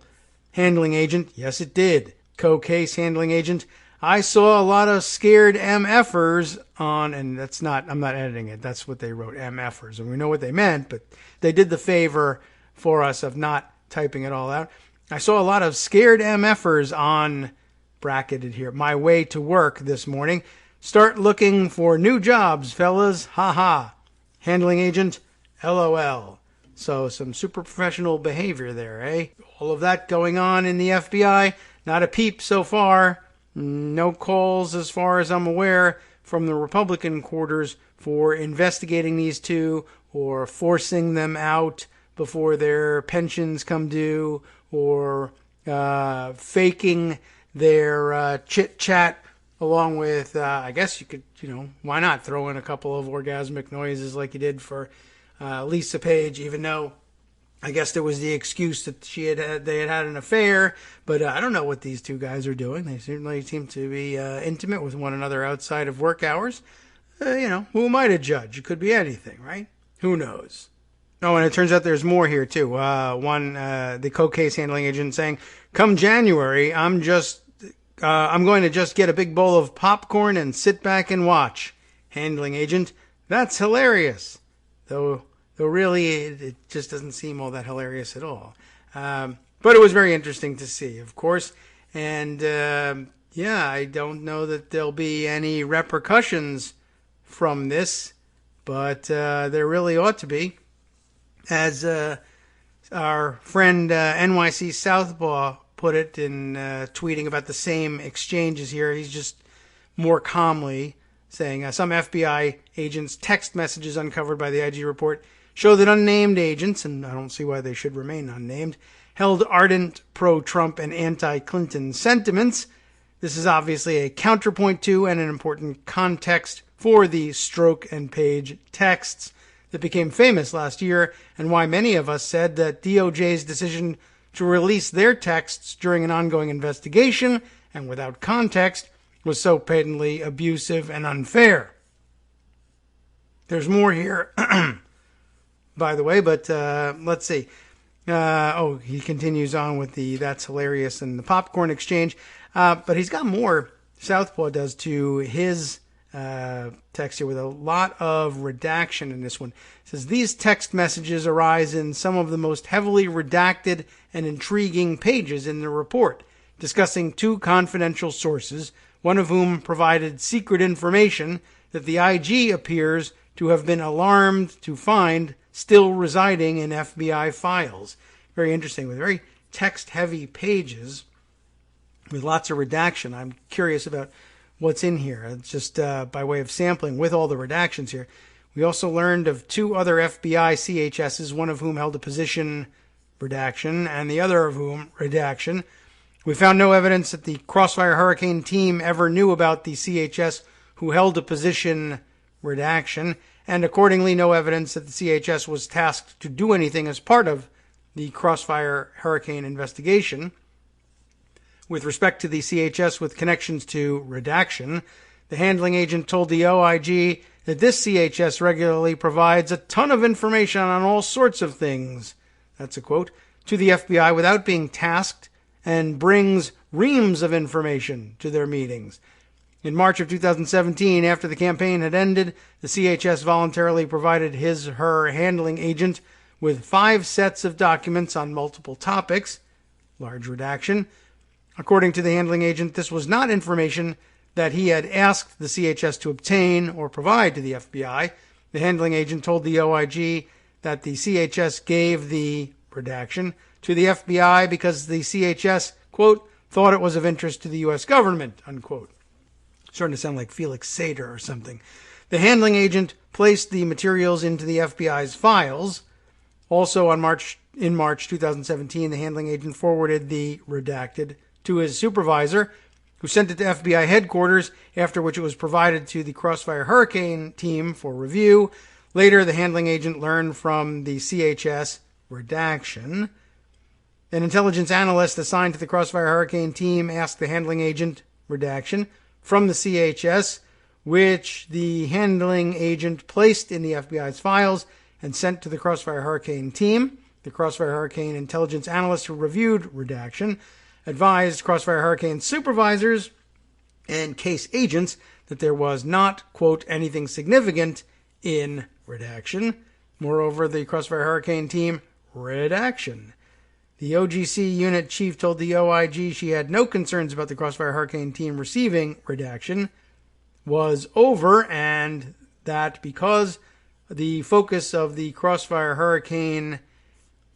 Handling agent, yes it did. Co-case handling agent, I saw a lot of scared MFers on, and that's not, I'm not editing it, that's what they wrote, MFers, and we know what they meant, but they did the favor for us of not typing it all out. I saw a lot of scared MFers on, bracketed here, my way to work this morning. Start looking for new jobs, fellas, ha. Handling agent, LOL. So some super professional behavior there, eh? All of that going on in the FBI, not a peep so far. No calls, as far as I'm aware, from the Republican quarters for investigating these two or forcing them out before their pensions come due or faking their chit-chat along with, I guess you could, why not throw in a couple of orgasmic noises like you did for Lisa Page, even though I guess there was the excuse that they had an affair, but I don't know what these two guys are doing. They certainly seem to be intimate with one another outside of work hours. Who am I to judge? It could be anything, right? Who knows? Oh, and it turns out there's more here too. The co-case handling agent saying, "Come January, I'm going to just get a big bowl of popcorn and sit back and watch." Handling agent, that's hilarious, though really, it just doesn't seem all that hilarious at all. But it was very interesting to see, of course. And, I don't know that there'll be any repercussions from this, but there really ought to be. As our friend NYC Southpaw put it in tweeting about the same exchanges here, he's just more calmly saying, some FBI agents' text messages uncovered by the IG report show that unnamed agents, and I don't see why they should remain unnamed, held ardent pro-Trump and anti-Clinton sentiments. This is obviously a counterpoint to and an important context for the Stroke and Page texts that became famous last year, and why many of us said that DOJ's decision to release their texts during an ongoing investigation and without context was so patently abusive and unfair. There's more here, by the way, but let's see. He continues on with the that's hilarious and the popcorn exchange. But he's got more, Southpaw does, to his text here with a lot of redaction in this one. It says, these text messages arise in some of the most heavily redacted and intriguing pages in the report, discussing two confidential sources, one of whom provided secret information that the IG appears to have been alarmed to find still residing in FBI files. Very interesting, with very text-heavy pages with lots of redaction. I'm curious about what's in here. It's just by way of sampling with all the redactions here. We also learned of two other FBI CHSs, one of whom held a position, redaction, and the other of whom, redaction. We found no evidence that the Crossfire Hurricane team ever knew about the CHS who held a position, redaction, and accordingly no evidence that the CHS was tasked to do anything as part of the Crossfire Hurricane investigation. With respect to the CHS with connections to redaction, the handling agent told the OIG that this CHS regularly provides a ton of information on all sorts of things, that's a quote, to the FBI without being tasked, and brings reams of information to their meetings. In March of 2017, after the campaign had ended, the CHS voluntarily provided her handling agent with 5 sets of documents on multiple topics, large redaction. According to the handling agent, this was not information that he had asked the CHS to obtain or provide to the FBI. The handling agent told the OIG that the CHS gave the redaction to the FBI because the CHS, quote, thought it was of interest to the U.S. government, unquote. Starting to sound like Felix Sater or something. The handling agent placed the materials into the FBI's files. Also in March 2017, the handling agent forwarded the redacted to his supervisor, who sent it to FBI headquarters, after which it was provided to the Crossfire Hurricane team for review. Later, the handling agent learned from the CHS redaction. An intelligence analyst assigned to the Crossfire Hurricane team asked the handling agent redaction from the CHS, which the handling agent placed in the FBI's files and sent to the Crossfire Hurricane team. The Crossfire Hurricane intelligence analyst who reviewed redaction advised Crossfire Hurricane supervisors and case agents that there was not, quote, anything significant in redaction. Moreover, the Crossfire Hurricane team redaction. The OGC unit chief told the OIG she had no concerns about the Crossfire Hurricane team receiving redaction was over, and that because the focus of the Crossfire Hurricane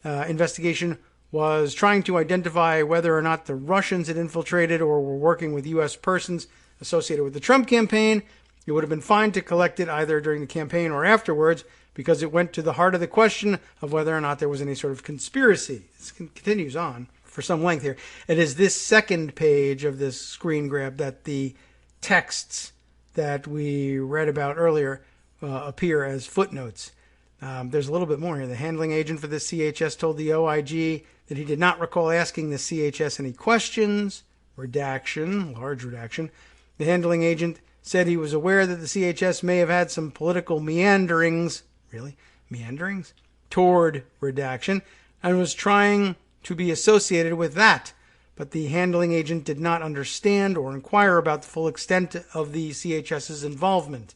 investigation was trying to identify whether or not the Russians had infiltrated or were working with U.S. persons associated with the Trump campaign, it would have been fine to collect it either during the campaign or afterwards, because it went to the heart of the question of whether or not there was any sort of conspiracy. This continues on for some length here. It is this second page of this screen grab that the texts that we read about earlier appear as footnotes. There's a little bit more here. The handling agent for the CHS told the OIG that he did not recall asking the CHS any questions. Redaction, large redaction. The handling agent said he was aware that the CHS may have had some political meanderings, really? Meanderings? Toward redaction, and was trying to be associated with that. But the handling agent did not understand or inquire about the full extent of the CHS's involvement.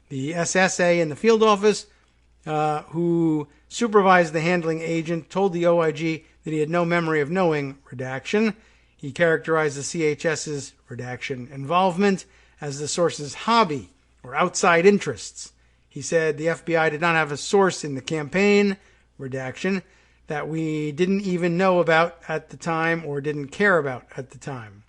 The SSA in the field office, who supervised the handling agent, told the OIG that he had no memory of knowing redaction. He characterized the CHS's redaction involvement as the source's hobby or outside interests. He said the FBI did not have a source in the campaign, redaction, that we didn't even know about at the time or didn't care about at the time.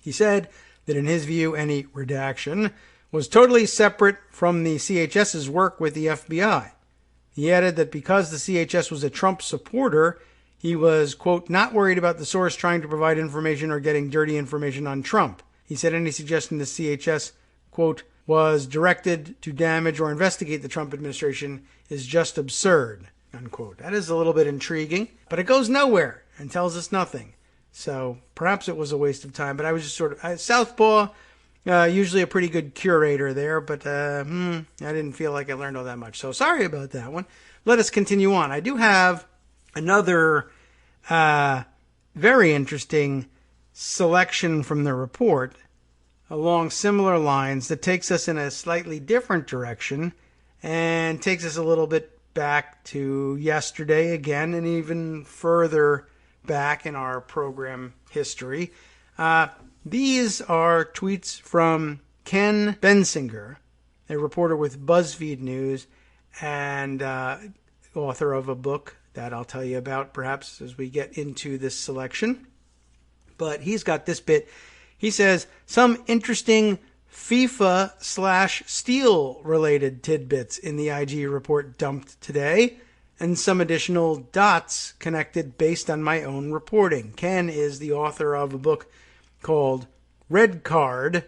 He said that in his view, any redaction was totally separate from the CHS's work with the FBI. He added that because the CHS was a Trump supporter, he was, quote, not worried about the source trying to provide information or getting dirty information on Trump. He said any suggestion the CHS, quote, was directed to damage or investigate the Trump administration is just absurd, unquote. That is a little bit intriguing, but it goes nowhere and tells us nothing. So perhaps it was a waste of time, but I was just sort of, Southpaw, usually a pretty good curator there, but I didn't feel like I learned all that much. So sorry about that one. Let us continue on. I do have another very interesting selection from the report along similar lines that takes us in a slightly different direction and takes us a little bit back to yesterday again and even further back in our program history. These are tweets from Ken Bensinger, a reporter with BuzzFeed News and author of a book that I'll tell you about perhaps as we get into this selection. But he's got this bit. He says, some interesting FIFA/Steel related tidbits in the IG report dumped today, and some additional dots connected based on my own reporting. Ken is the author of a book called Red Card,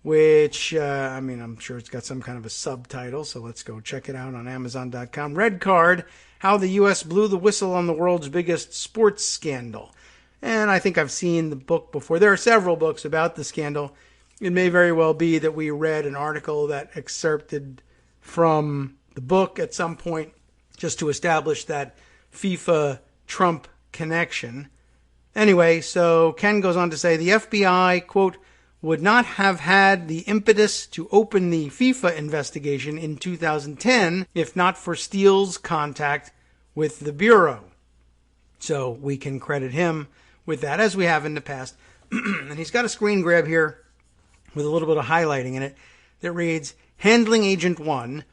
which, I'm sure it's got some kind of a subtitle, so let's go check it out on Amazon.com. Red Card, How the U.S. Blew the Whistle on the World's Biggest Sports Scandal. And I think I've seen the book before. There are several books about the scandal. It may very well be that we read an article that excerpted from the book at some point just to establish that FIFA-Trump connection. Anyway, so Ken goes on to say, the FBI, quote, would not have had the impetus to open the FIFA investigation in 2010 if not for Steele's contact with the Bureau. So we can credit him with that, as we have in the past. And he's got a screen grab here with a little bit of highlighting in it that reads, Handling Agent 1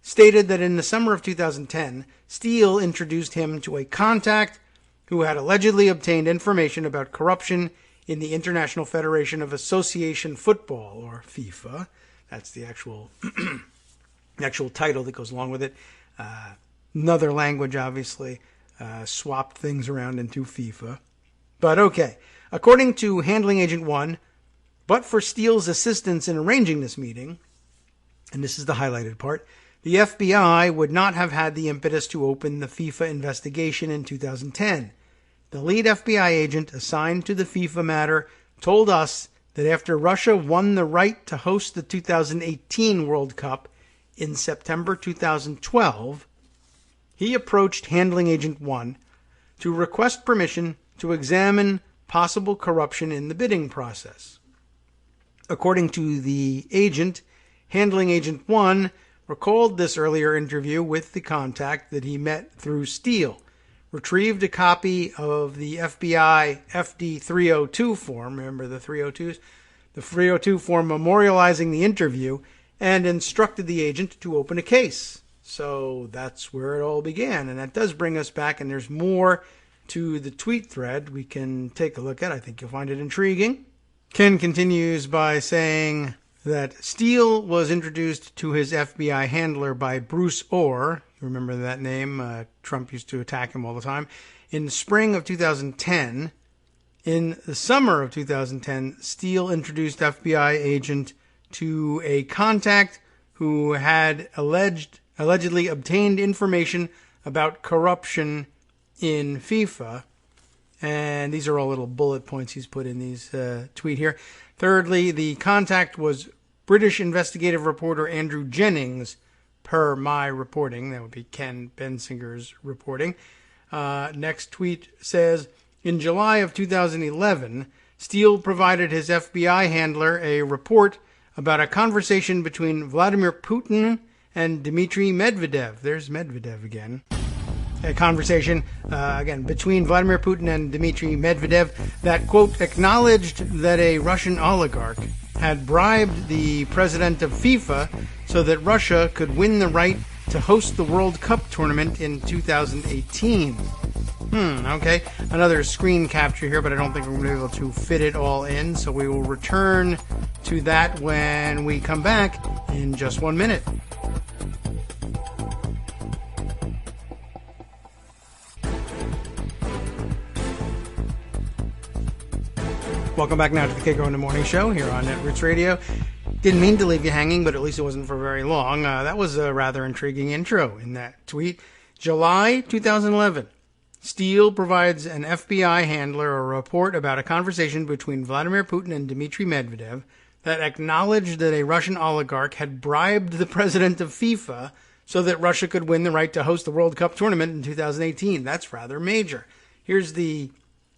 stated that in the summer of 2010, Steele introduced him to a contact who had allegedly obtained information about corruption in the International Federation of Association Football, or FIFA. That's the actual title that goes along with it. Another language, obviously, swapped things around into FIFA. But okay. According to Handling Agent 1, but for Steele's assistance in arranging this meeting, and this is the highlighted part, the FBI would not have had the impetus to open the FIFA investigation in 2010. The lead FBI agent assigned to the FIFA matter told us that after Russia won the right to host the 2018 World Cup in September 2012, he approached Handling Agent 1 to request permission to examine possible corruption in the bidding process. According to the agent, Handling Agent 1 recalled this earlier interview with the contact that he met through Steele, retrieved a copy of the FBI FD 302 form, remember the 302s? The 302 form memorializing the interview, and instructed the agent to open a case. So that's where it all began, and that does bring us back, and there's more to the tweet thread we can take a look at. I think you'll find it intriguing. Ken continues by saying that Steele was introduced to his FBI handler by Bruce Orr. You remember that name? Trump used to attack him all the time. In the spring of 2010, in the summer of 2010, Steele introduced FBI agent to a contact who had allegedly obtained information about corruption in FIFA. And these are all little bullet points he's put in these tweet here. Thirdly, the contact was British investigative reporter Andrew Jennings, per my reporting. That would be Ken Bensinger's reporting. Next tweet says, in July of 2011, Steele provided his FBI handler a report about a conversation between Vladimir Putin and Dmitry Medvedev. There's Medvedev again. A conversation, again, between Vladimir Putin and Dmitry Medvedev that, quote, acknowledged that a Russian oligarch had bribed the president of FIFA so that Russia could win the right to host the World Cup tournament in 2018. Okay. Another screen capture here, but I don't think we're going to be able to fit it all in, so we will return to that when we come back in just 1 minute. Welcome back now to the Kagro in the Morning Show here on Netroots Radio. Didn't mean to leave you hanging, but at least it wasn't for very long. That was a rather intriguing intro in that tweet. July 2011. Steele provides an FBI handler a report about a conversation between Vladimir Putin and Dmitry Medvedev that acknowledged that a Russian oligarch had bribed the president of FIFA so that Russia could win the right to host the World Cup tournament in 2018. That's rather major. Here's the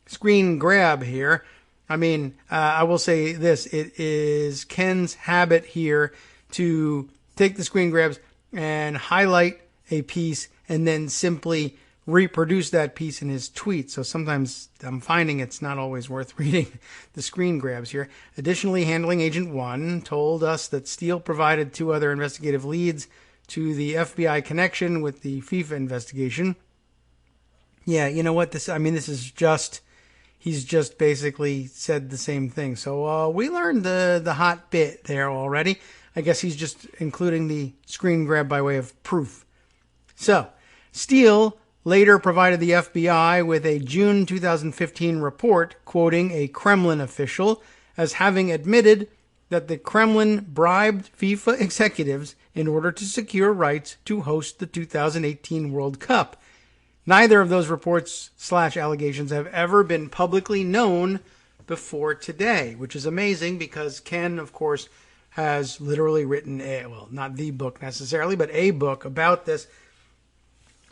screen grab here. I mean, I will say this. It is Ken's habit here to take the screen grabs and highlight a piece and then simply reproduce that piece in his tweet. So sometimes I'm finding it's not always worth reading the screen grabs here. Additionally, Handling Agent 1 told us that Steele provided 2 other investigative leads to the FBI connection with the FIFA investigation. Yeah, you know what? This is just... He's just basically said the same thing. So we learned the hot bit there already. I guess he's just including the screen grab by way of proof. So, Steele later provided the FBI with a June 2015 report quoting a Kremlin official as having admitted that the Kremlin bribed FIFA executives in order to secure rights to host the 2018 World Cup. Neither of those reports / allegations have ever been publicly known before today, which is amazing because Ken, of course, has literally written not the book necessarily, but a book about this.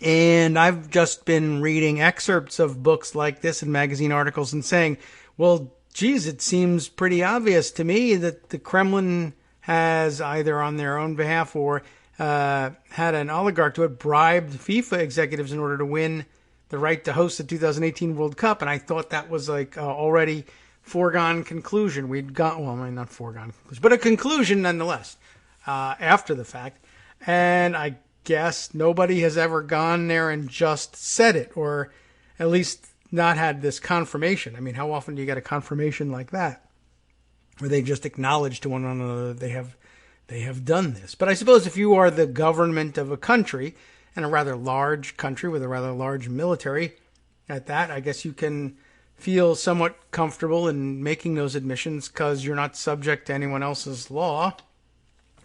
And I've just been reading excerpts of books like this and magazine articles and saying, well, geez, it seems pretty obvious to me that the Kremlin has either on their own behalf or had an oligarch who had bribed FIFA executives in order to win the right to host the 2018 World Cup. And I thought that was like already foregone conclusion. Not foregone conclusion, but a conclusion nonetheless after the fact. And I guess nobody has ever gone there and just said it, or at least not had this confirmation. I mean, how often do you get a confirmation like that, where they just acknowledge to one another that they have done this? But I suppose if you are the government of a country, and a rather large country with a rather large military at that, I guess you can feel somewhat comfortable in making those admissions because you're not subject to anyone else's law,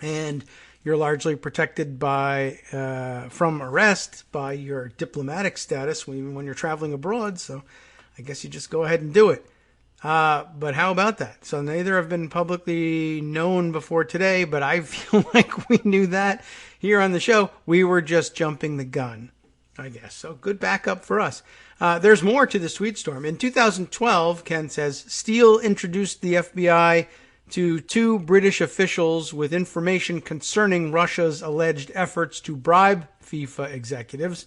and you're largely protected by from arrest by your diplomatic status when you're traveling abroad. So I guess you just go ahead and do it. But how about that? So neither have been publicly known before today, but I feel like we knew that here on the show. We were just jumping the gun, I guess. So good backup for us. There's more to this tweet storm. In 2012, Ken says, Steele introduced the FBI to 2 British officials with information concerning Russia's alleged efforts to bribe FIFA executives.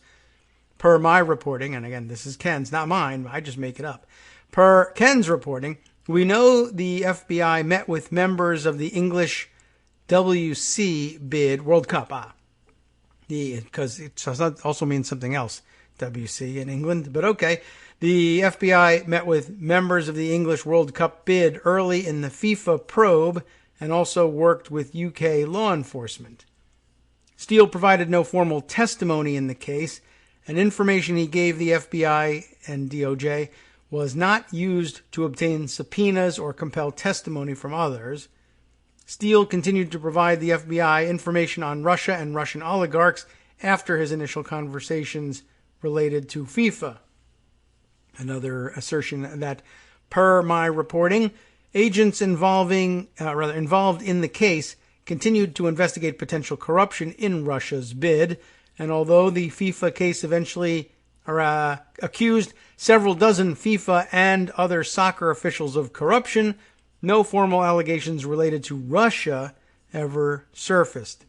Per my reporting, and again, this is Ken's, not mine, I just make it up. Per Ken's reporting, we know the FBI met with members of the English WC bid World Cup. Because it also means something else, WC in England, but okay. The FBI met with members of the English World Cup bid early in the FIFA probe and also worked with UK law enforcement. Steele provided no formal testimony in the case, and information he gave the FBI and DOJ was not used to obtain subpoenas or compel testimony from others. Steele continued to provide the FBI information on Russia and Russian oligarchs after his initial conversations related to FIFA. Another assertion that, per my reporting, agents involved in the case continued to investigate potential corruption in Russia's bid, and although the FIFA case eventually accused several dozen FIFA and other soccer officials of corruption, no formal allegations related to Russia ever surfaced.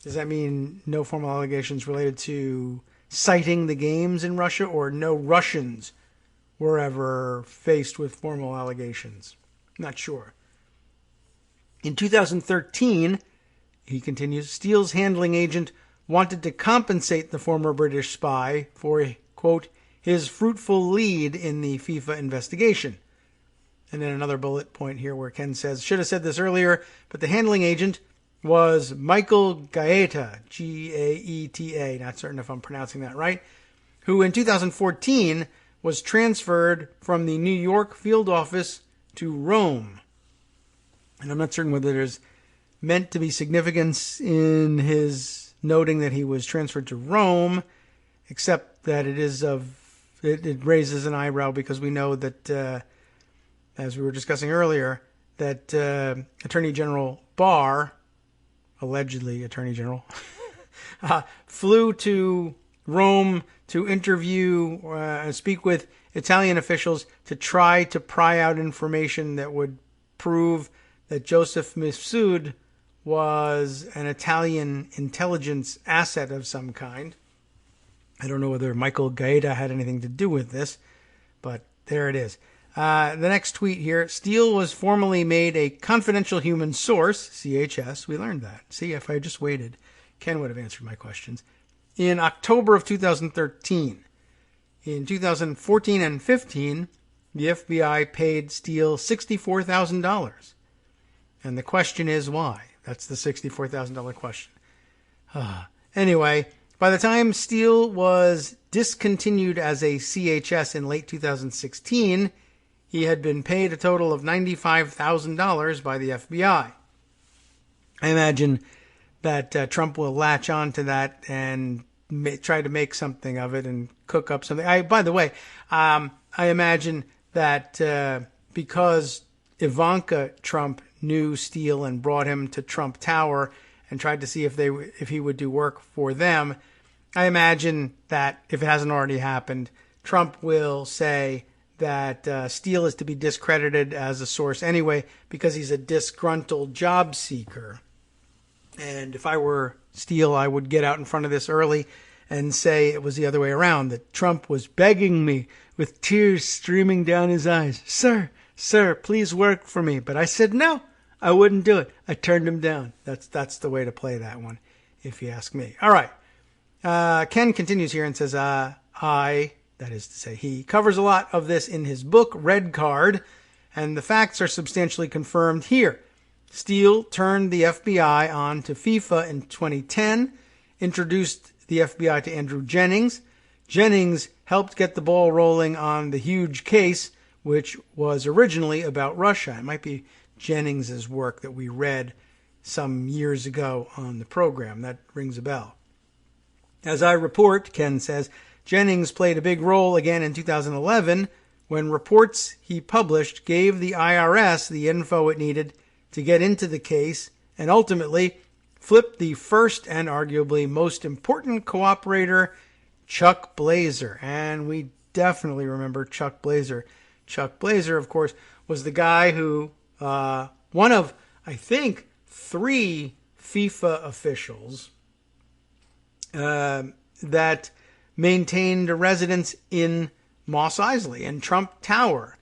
Does that mean no formal allegations related to citing the games in Russia, or no Russians were ever faced with formal allegations? Not sure. In 2013, he continues, Steele's handling agent wanted to compensate the former British spy for, quote, his fruitful lead in the FIFA investigation. And then another bullet point here where Ken says, should have said this earlier, but the handling agent was Michael Gaeta, Gaeta, not certain if I'm pronouncing that right, who in 2014 was transferred from the New York field office to Rome. And I'm not certain whether there's meant to be significance in his noting that he was transferred to Rome, except that it raises an eyebrow because we know that, as we were discussing earlier, that Attorney General Barr, allegedly Attorney General, flew to Rome to interview and speak with Italian officials to try to pry out information that would prove that Joseph Mifsud was an Italian intelligence asset of some kind. I don't know whether Michael Gaeta had anything to do with this, but there it is. The next tweet here, Steele was formally made a confidential human source, CHS. We learned that. See, if I just waited, Ken would have answered my questions. In October of 2013. In 2014 and 15, the FBI paid Steele $64,000. And the question is why? That's the $64,000 question. Anyway, by the time Steele was discontinued as a CHS in late 2016, he had been paid a total of $95,000 by the FBI. I imagine that Trump will latch on to that and try to make something of it and cook up something. By the way, I imagine that because Ivanka Trump knew Steele and brought him to Trump Tower and tried to see if he would do work for them, I imagine that if it hasn't already happened, Trump will say that Steele is to be discredited as a source anyway because he's a disgruntled job seeker. And if I were Steele, I would get out in front of this early and say it was the other way around, that Trump was begging me with tears streaming down his eyes, Sir, please work for me. But I said no, I wouldn't do it. I turned him down. That's the way to play that one, if you ask me. All right. Ken continues here and says, that is to say, he covers a lot of this in his book, Red Card, and the facts are substantially confirmed here. Steele turned the FBI on to FIFA in 2010, introduced the FBI to Andrew Jennings. Jennings helped get the ball rolling on the huge case, which was originally about Russia. It might be Jennings's work that we read some years ago on the program. That rings a bell. As I report, Ken says, Jennings played a big role again in 2011 when reports he published gave the IRS the info it needed to get into the case and ultimately flipped the first and arguably most important cooperator, Chuck Blazer. And we definitely remember Chuck Blazer. Chuck Blazer, of course, was the guy who, one of, I think, 3 FIFA officials that maintained a residence in Mos Eisley and Trump Tower,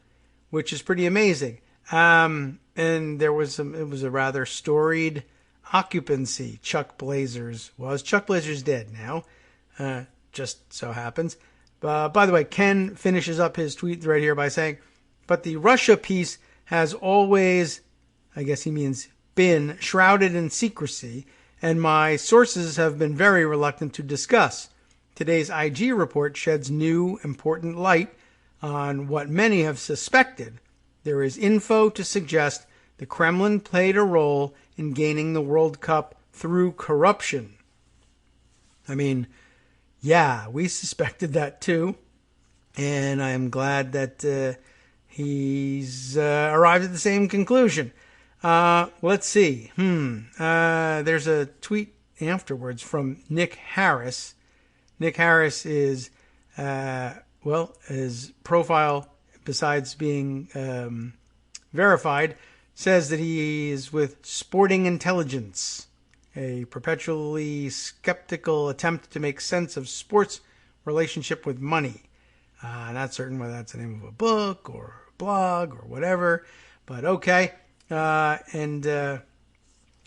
which is pretty amazing. And it was a rather storied occupancy. Chuck Blazer's was. Chuck Blazer's dead now, just so happens. By the way, Ken finishes up his tweet thread here by saying, but the Russia piece has always, I guess he means been, shrouded in secrecy, and my sources have been very reluctant to discuss. Today's IG report sheds new, important light on what many have suspected. There is info to suggest the Kremlin played a role in gaining the World Cup through corruption. I mean, yeah, we suspected that too, and I am glad that he's arrived at the same conclusion. Let's see. There's a tweet afterwards from Nick Harris. Nick Harris is, his profile, besides being verified, says that he is with Sporting Intelligence, a perpetually skeptical attempt to make sense of sports' relationship with money. Not certain whether that's the name of a book or a blog or whatever, but okay. And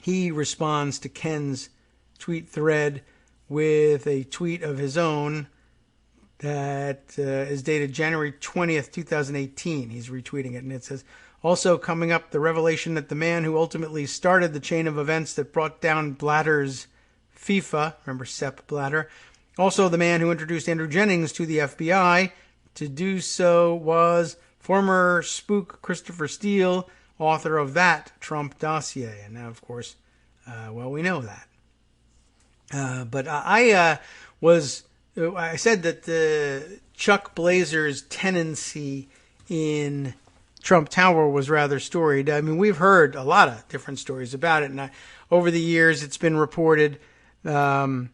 he responds to Ken's tweet thread with a tweet of his own that is dated January 20th, 2018. He's retweeting it, and it says, also coming up, the revelation that the man who ultimately started the chain of events that brought down Blatter's FIFA, remember Sepp Blatter, also the man who introduced Andrew Jennings to the FBI. To do so was former spook Christopher Steele, author of that Trump dossier. And now, of course, we know that. But I said that Chuck Blazer's tenancy in Trump Tower was rather storied. I mean, we've heard a lot of different stories about it. And over the years, it's been reported that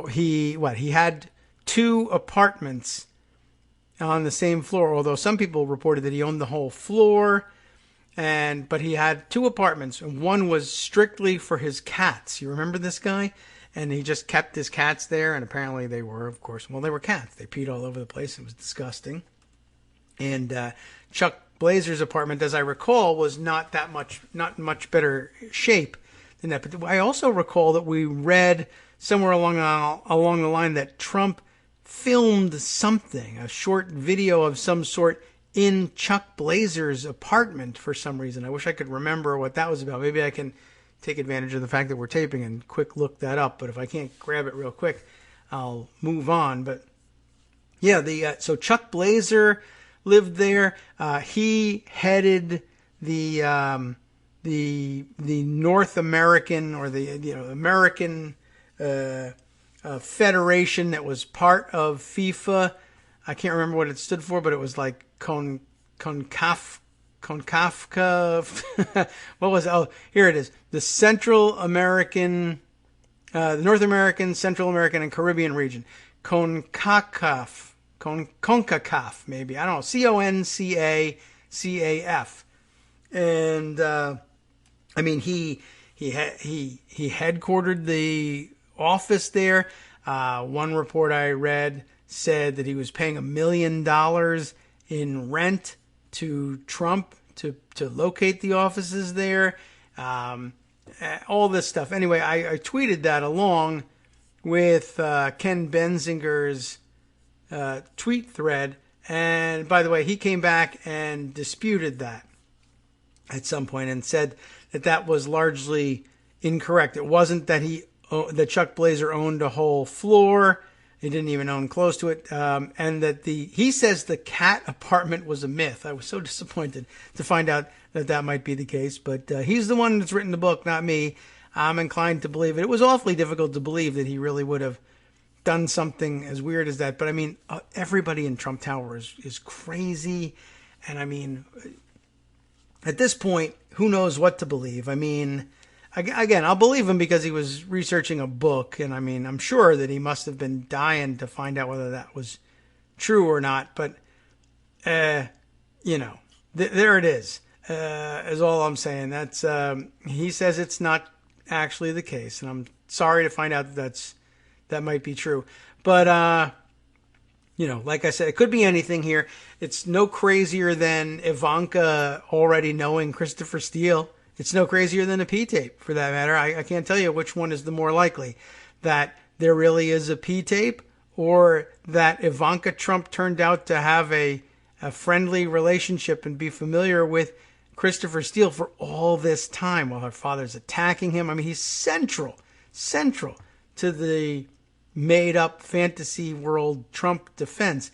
he had 2 apartments on the same floor, although some people reported that he owned the whole floor. But he had 2 apartments, and one was strictly for his cats. You remember this guy? And he just kept his cats there, and apparently they were, of course, they were cats. They peed all over the place. It was disgusting. And Chuck Blazer's apartment, as I recall, was not much better shape than that. But I also recall that we read somewhere along the line that Trump filmed something, a short video of some sort, in Chuck Blazer's apartment for some reason. I wish I could remember what that was about. Maybe I can take advantage of the fact that we're taping and quick look that up. But if I can't grab it real quick, I'll move on. But yeah, so Chuck Blazer lived there. He headed the North American, or the American federation that was part of FIFA. I can't remember what it stood for, but it was like CONCACAF. What was it? Oh, here it is. The Central American, the North American, Central American, and Caribbean region. CONCACAF, maybe. I don't know. CONCACAF. And I mean, he headquartered the office there. One report I read said that he was paying $1 million in rent to Trump to locate the offices there. All this stuff. Anyway, I tweeted that along with Ken Benzinger's tweet thread. And by the way, he came back and disputed that at some point and said that was largely incorrect. It wasn't that that Chuck Blazer owned a whole floor. He didn't even own close to it. And that he says the cat apartment was a myth. I was so disappointed to find out that might be the case. But he's the one that's written the book, not me. I'm inclined to believe it. It was awfully difficult to believe that he really would have done something as weird as that. But I mean, everybody in Trump Tower is crazy. And I mean, at this point, who knows what to believe? I mean, again, I'll believe him because he was researching a book. And I mean, I'm sure that he must have been dying to find out whether that was true or not. But, there it is, is all I'm saying. That's, he says it's not actually the case. And I'm sorry to find out that might be true. But, like I said, it could be anything here. It's no crazier than Ivanka already knowing Christopher Steele. It's no crazier than a P-tape, for that matter. I can't tell you which one is the more likely. That there really is a P-tape, or that Ivanka Trump turned out to have a friendly relationship and be familiar with Christopher Steele for all this time while her father's attacking him. I mean, he's central to the made-up fantasy world Trump defense.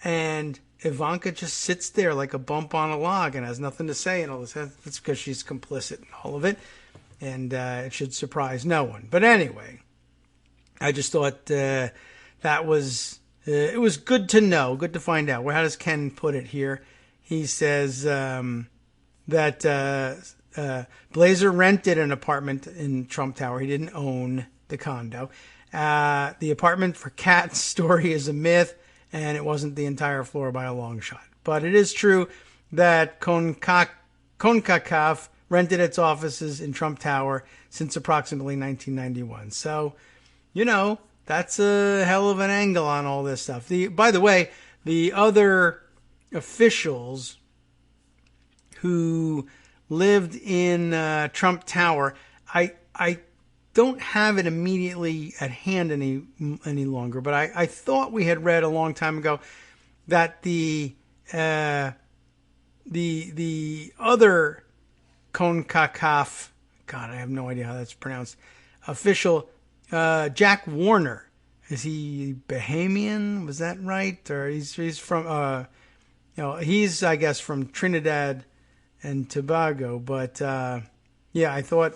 And Ivanka just sits there like a bump on a log and has nothing to say and all this. That's because she's complicit in all of it. And it should surprise no one. But anyway, I just thought that was it was good to know, good to find out. Well, how does Ken put it here? He says that Blazer rented an apartment in Trump Tower. He didn't own the condo. The apartment for Kat's story is a myth, and it wasn't the entire floor by a long shot. But it is true that CONCACAF rented its offices in Trump Tower since approximately 1991. So, that's a hell of an angle on all this stuff. By the way, the other officials who lived in Trump Tower, I don't have it immediately at hand any longer, but I thought we had read a long time ago that the other CONCACAF, God, I have no idea how that's pronounced, official, Jack Warner, is he Bahamian? Was that right? Or he's from he's, I guess, from Trinidad and Tobago, but yeah, I thought.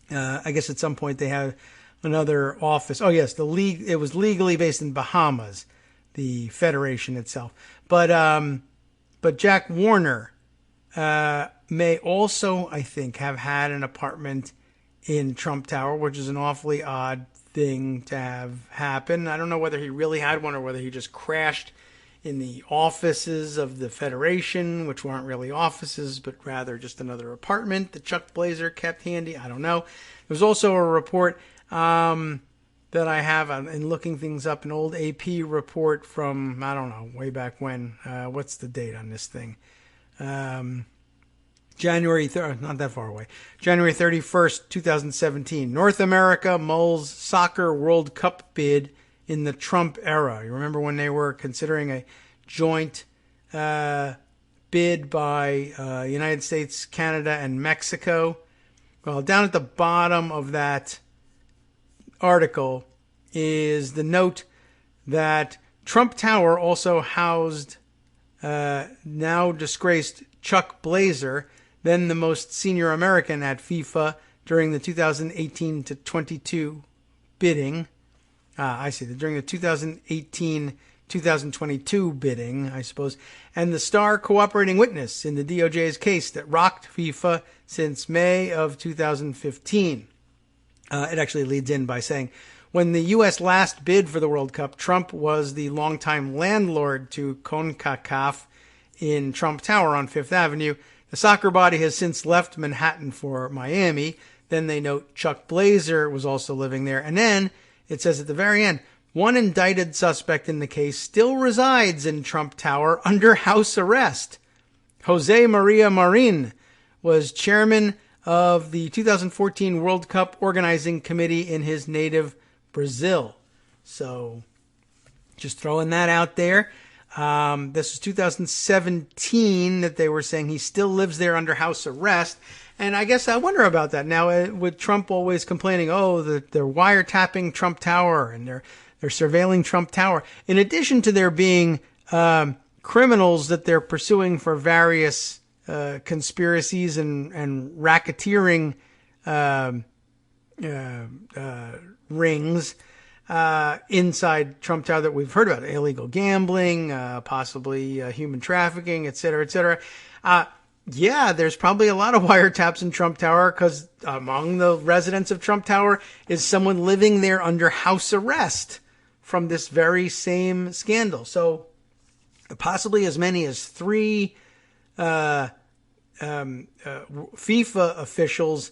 I guess at some point they have another office. Oh yes, it was legally based in Bahamas, the federation itself. But Jack Warner may also, I think, have had an apartment in Trump Tower, which is an awfully odd thing to have happen. I don't know whether he really had one or whether he just crashed in the offices of the Federation, which weren't really offices, but rather just another apartment that Chuck Blazer kept handy. I don't know. There's also a report that I have in looking things up, an old AP report from, I don't know, way back when. What's the date on this thing? January 3rd, not that far away. January 31st, 2017. North America mulls soccer World Cup bid in the Trump era. You remember when they were considering a joint bid by United States, Canada, and Mexico? Well, down at the bottom of that article is the note that Trump Tower also housed now disgraced Chuck Blazer, then the most senior American at FIFA during the 2018 to 22 bidding. I see. During the 2018-2022 bidding, I suppose, and the star cooperating witness in the DOJ's case that rocked FIFA since May of 2015. It actually leads in by saying, when the U.S. last bid for the World Cup, Trump was the longtime landlord to CONCACAF in Trump Tower on Fifth Avenue. The soccer body has since left Manhattan for Miami. Then they note Chuck Blazer was also living there. And then it says at the very end, one indicted suspect in the case still resides in Trump Tower under house arrest. Jose Maria Marin was chairman of the 2014 World Cup organizing committee in his native Brazil. So just throwing that out there. This was 2017 that they were saying he still lives there under house arrest. And I guess I wonder about that now, with Trump always complaining, they're wiretapping Trump Tower and They're surveilling Trump Tower. In addition to there being criminals that they're pursuing for various conspiracies and racketeering rings inside Trump Tower that we've heard about, illegal gambling, possibly human trafficking, et cetera, et cetera. Yeah, there's probably a lot of wiretaps in Trump Tower because among the residents of Trump Tower is someone living there under house arrest from this very same scandal. So possibly as many as 3 FIFA officials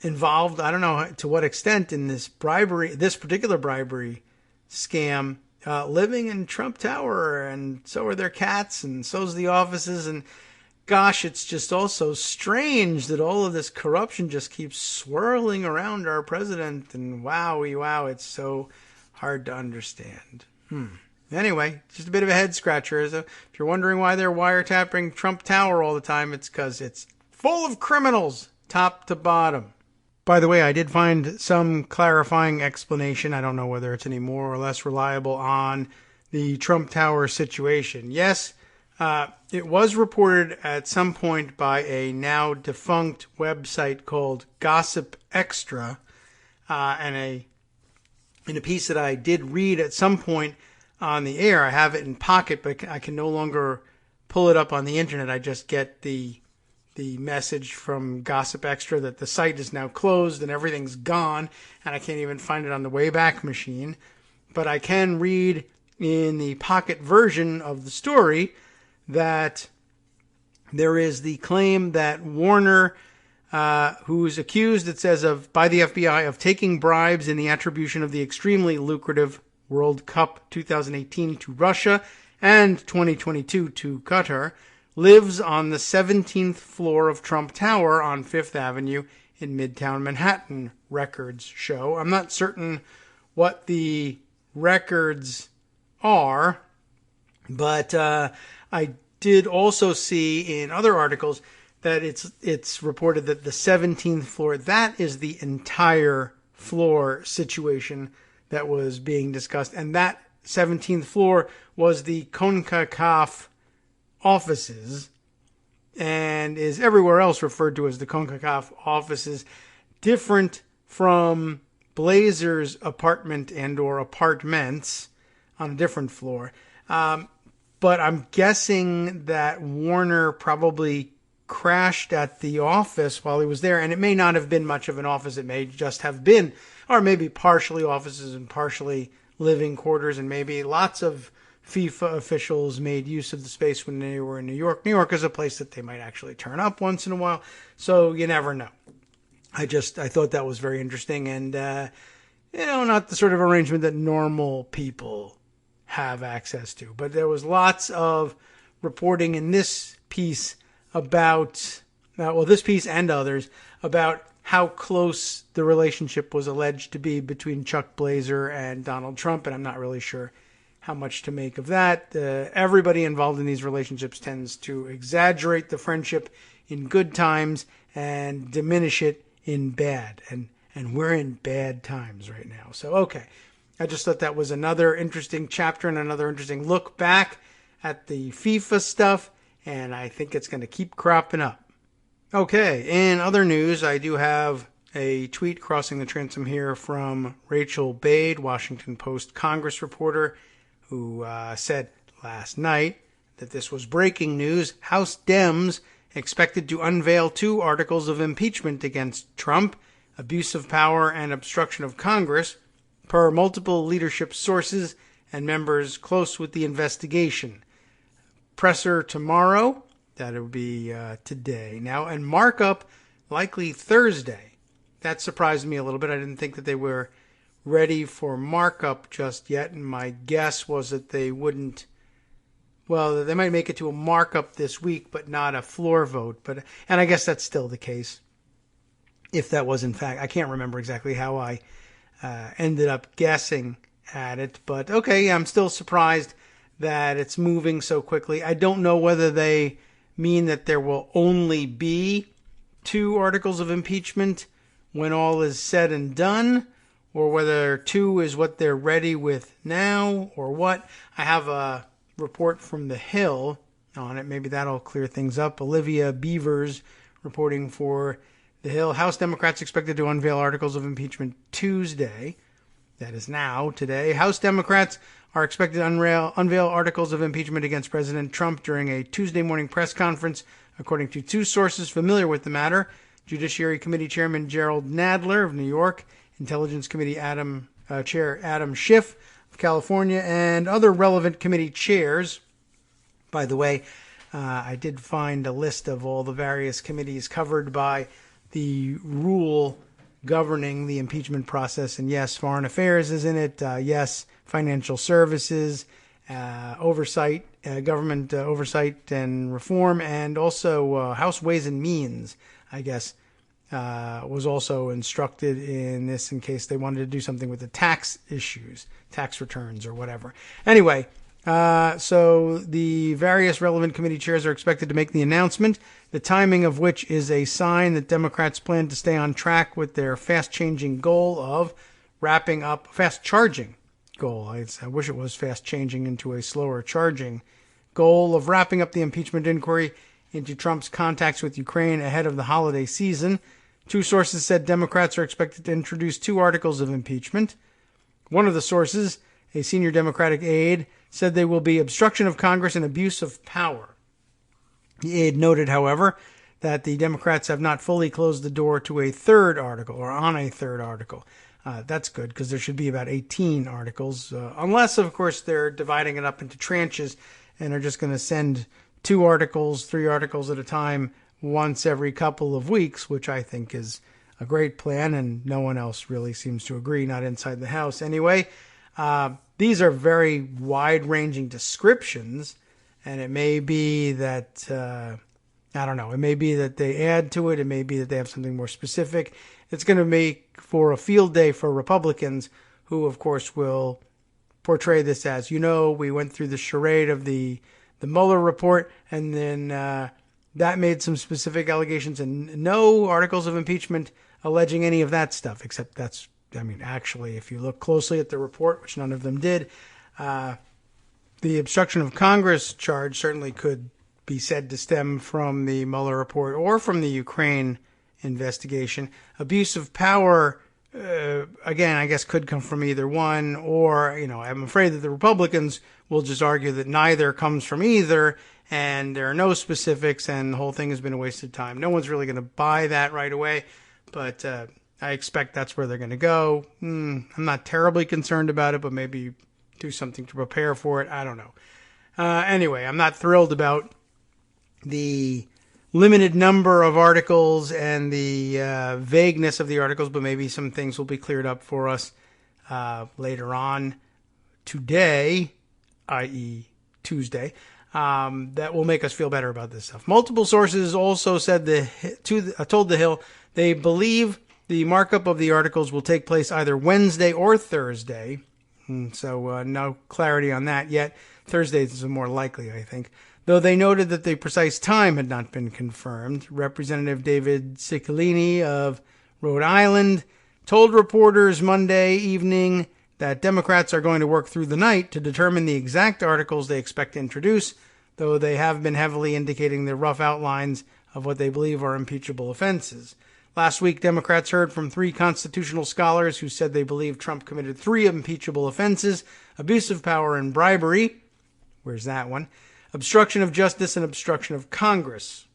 involved. I don't know to what extent in this particular bribery scam, living in Trump Tower, and so are their cats, and so's the offices. And gosh, it's just also strange that all of this corruption just keeps swirling around our president. And wow, it's so hard to understand. Anyway, just a bit of a head scratcher. If you're wondering why they're wiretapping Trump Tower all the time, it's because it's full of criminals, top to bottom. By the way, I did find some clarifying explanation. I don't know whether it's any more or less reliable on the Trump Tower situation. Yes, it was reported at some point by a now defunct website called Gossip Extra, and in a piece that I did read at some point on the air. I have it in Pocket, but I can no longer pull it up on the internet. I just get the message from Gossip Extra that the site is now closed and everything's gone, and I can't even find it on the Wayback Machine. But I can read in the Pocket version of the story that there is the claim that Warner, who's accused, it says, by the FBI of taking bribes in the attribution of the extremely lucrative World Cup 2018 to Russia and 2022 to Qatar, lives on the 17th floor of Trump Tower on 5th Avenue in Midtown Manhattan, records show. I'm not certain what the records are, but I did also see in other articles that it's reported that the 17th floor, that is the entire floor situation that was being discussed. And that 17th floor was the CONCACAF offices and is everywhere else referred to as the CONCACAF offices, different from Blazer's apartment and or apartments on a different floor. But I'm guessing that Warner probably crashed at the office while he was there, and it may not have been much of an office. It may just have been, or maybe partially offices and partially living quarters, and maybe lots of FIFA officials made use of the space when they were in New York. New York is a place that they might actually turn up once in a while, so you never know. I thought that was very interesting, and not the sort of arrangement that normal people have access to. But there was lots of reporting in this piece about, this piece and others, about how close the relationship was alleged to be between Chuck Blazer and Donald Trump, and I'm not really sure how much to make of that. Everybody involved in these relationships tends to exaggerate the friendship in good times and diminish it in bad, and we're in bad times right now. So, okay. I just thought that was another interesting chapter and another interesting look back at the FIFA stuff, and I think it's going to keep cropping up. Okay, in other news, I do have a tweet crossing the transom here from Rachel Bade, Washington Post Congress reporter, who said last night that this was breaking news. House Dems expected to unveil 2 articles of impeachment against Trump, abuse of power and obstruction of Congress, per multiple leadership sources and members close with the investigation. Presser tomorrow, that would be today now, and markup likely Thursday. That surprised me a little bit. I didn't think that they were ready for markup just yet, and my guess was that they wouldn't, they might make it to a markup this week, but not a floor vote. And I guess that's still the case. If that was in fact, I can't remember exactly how I ended up guessing at it, but okay, I'm still surprised that it's moving so quickly. I don't know whether they mean that there will only be 2 articles of impeachment when all is said and done, or whether 2 is what they're ready with now, or what. I have a report from The Hill on it. Maybe that'll clear things up. Olivia Beavers reporting for The Hill. House Democrats expected to unveil articles of impeachment Tuesday. That is now, today. House Democrats are expected to unveil articles of impeachment against President Trump during a Tuesday morning press conference, according to 2 sources familiar with the matter. Judiciary Committee Chairman Gerald Nadler of New York, Intelligence Committee Chair Adam Schiff of California, and other relevant committee chairs. By the way, I did find a list of all the various committees covered by the rule governing the impeachment process. And yes, Foreign Affairs is in it. Yes, Financial Services, Oversight, Government Oversight and Reform, and also House Ways and Means, I guess, was also instructed in this in case they wanted to do something with the tax issues, tax returns or whatever. Anyway, so the various relevant committee chairs are expected to make the announcement, the timing of which is a sign that Democrats plan to stay on track with their fast-changing goal of wrapping up, fast-charging goal. I wish it was fast-changing into a slower-charging goal of wrapping up the impeachment inquiry into Trump's contacts with Ukraine ahead of the holiday season. 2 sources said Democrats are expected to introduce 2 articles of impeachment. One of the sources, a senior Democratic aide, said they will be obstruction of Congress and abuse of power. The aide noted, however, that the Democrats have not fully closed the door to a 3rd article, or on a 3rd article. That's good, because there should be about 18 articles, unless, of course, they're dividing it up into tranches and are just going to send 2 articles, 3 articles at a time, once every couple of weeks, which I think is a great plan, and no one else really seems to agree, not inside the House anyway. These are very wide-ranging descriptions, and it may be that, I don't know, it may be that they add to it, it may be that they have something more specific. It's going to make for a field day for Republicans, who, of course, will portray this as, we went through the charade of the Mueller report, and then that made some specific allegations, and no articles of impeachment alleging any of that stuff, except actually, if you look closely at the report, which none of them did, the obstruction of Congress charge certainly could be said to stem from the Mueller report or from the Ukraine investigation. Abuse of power, again, I guess could come from either one, or, I'm afraid that the Republicans will just argue that neither comes from either, and there are no specifics, and the whole thing has been a waste of time. No one's really going to buy that right away, but I expect that's where they're going to go. I'm not terribly concerned about it, but maybe do something to prepare for it. I don't know. Anyway, I'm not thrilled about the limited number of articles and the vagueness of the articles, but maybe some things will be cleared up for us later on today, i.e. Tuesday. That will make us feel better about this stuff. Multiple sources also said told The Hill they believe the markup of the articles will take place either Wednesday or Thursday. So no clarity on that yet. Thursday is more likely, I think. Though they noted that the precise time had not been confirmed. Representative David Cicilline of Rhode Island told reporters Monday evening that Democrats are going to work through the night to determine the exact articles they expect to introduce, though they have been heavily indicating the rough outlines of what they believe are impeachable offenses. Last week, Democrats heard from 3 constitutional scholars who said they believe Trump committed 3 impeachable offenses: abuse of power and bribery. Where's that one? Obstruction of justice and obstruction of Congress.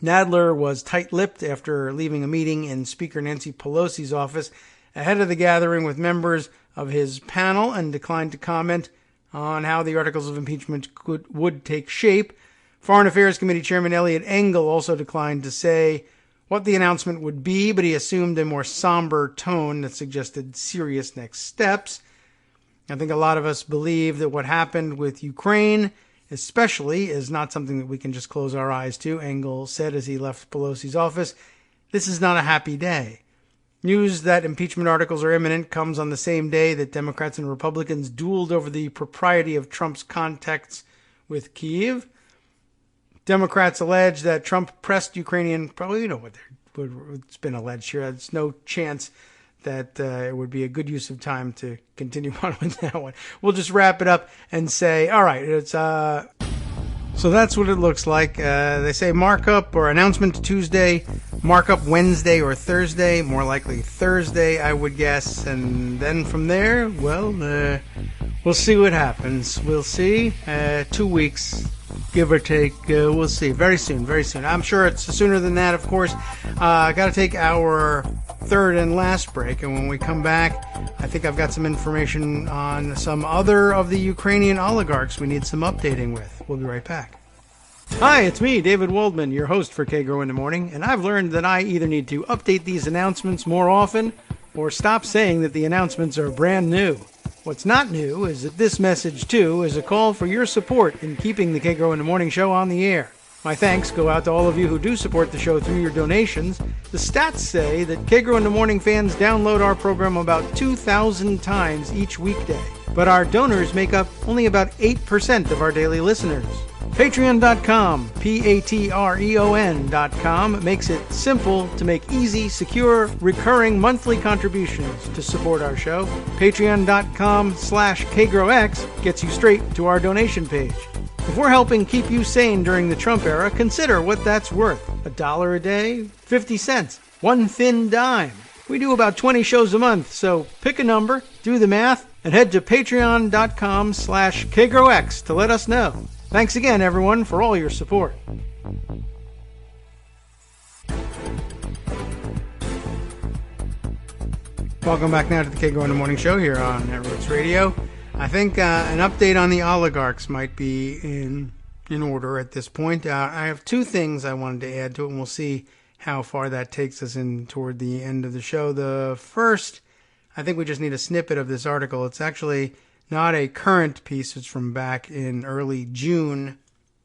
Nadler was tight-lipped after leaving a meeting in Speaker Nancy Pelosi's office ahead of the gathering with members of his panel and declined to comment on how the articles of impeachment would take shape. Foreign Affairs Committee Chairman Eliot Engel also declined to say what the announcement would be, but he assumed a more somber tone that suggested serious next steps. I think a lot of us believe that what happened with Ukraine, especially, is not something that we can just close our eyes to, Engel said as he left Pelosi's office. This is not a happy day. News that impeachment articles are imminent comes on the same day that Democrats and Republicans dueled over the propriety of Trump's contacts with Kyiv. Democrats allege that Trump pressed Ukrainian, probably what's been alleged here. There's no chance that it would be a good use of time to continue on with that one. We'll just wrap it up and say, all right, it's so that's what it looks like. They say markup or announcement Tuesday, markup Wednesday or Thursday, more likely Thursday, I would guess. And then from there, well, we'll see what happens. We'll see. 2 weeks, give or take. We'll see. Very soon, very soon. I'm sure it's sooner than that, of course. Got to take our third and last break. And when we come back, I think I've got some information on some other of the Ukrainian oligarchs we need some updating with. We'll be right back. Hi, it's me, David Waldman, your host for Kagro in the Morning, and I've learned that I either need to update these announcements more often or stop saying that the announcements are brand new. What's not new is that this message, too, is a call for your support in keeping the Kagro in the Morning show on the air. My thanks go out to all of you who do support the show through your donations. The stats say that Kagro in the Morning fans download our program about 2,000 times each weekday. But our donors make up only about 8% of our daily listeners. Patreon.com, Patreon.com, makes it simple to make easy, secure, recurring monthly contributions to support our show. Patreon.com/KagroX gets you straight to our donation page. If we're helping keep you sane during the Trump era, consider what that's worth. $1 a day? 50 cents? One thin dime? We do about 20 shows a month, so pick a number, do the math, and head to patreon.com/KagroX to let us know. Thanks again, everyone, for all your support. Welcome back now to the Kagro in the Morning show here on Networks Radio. I think an update on the oligarchs might be in order at this point. I have two things I wanted to add to it, and we'll see how far that takes us in toward the end of the show. The first, I think we just need a snippet of this article. It's actually not a current piece. It's from back in early June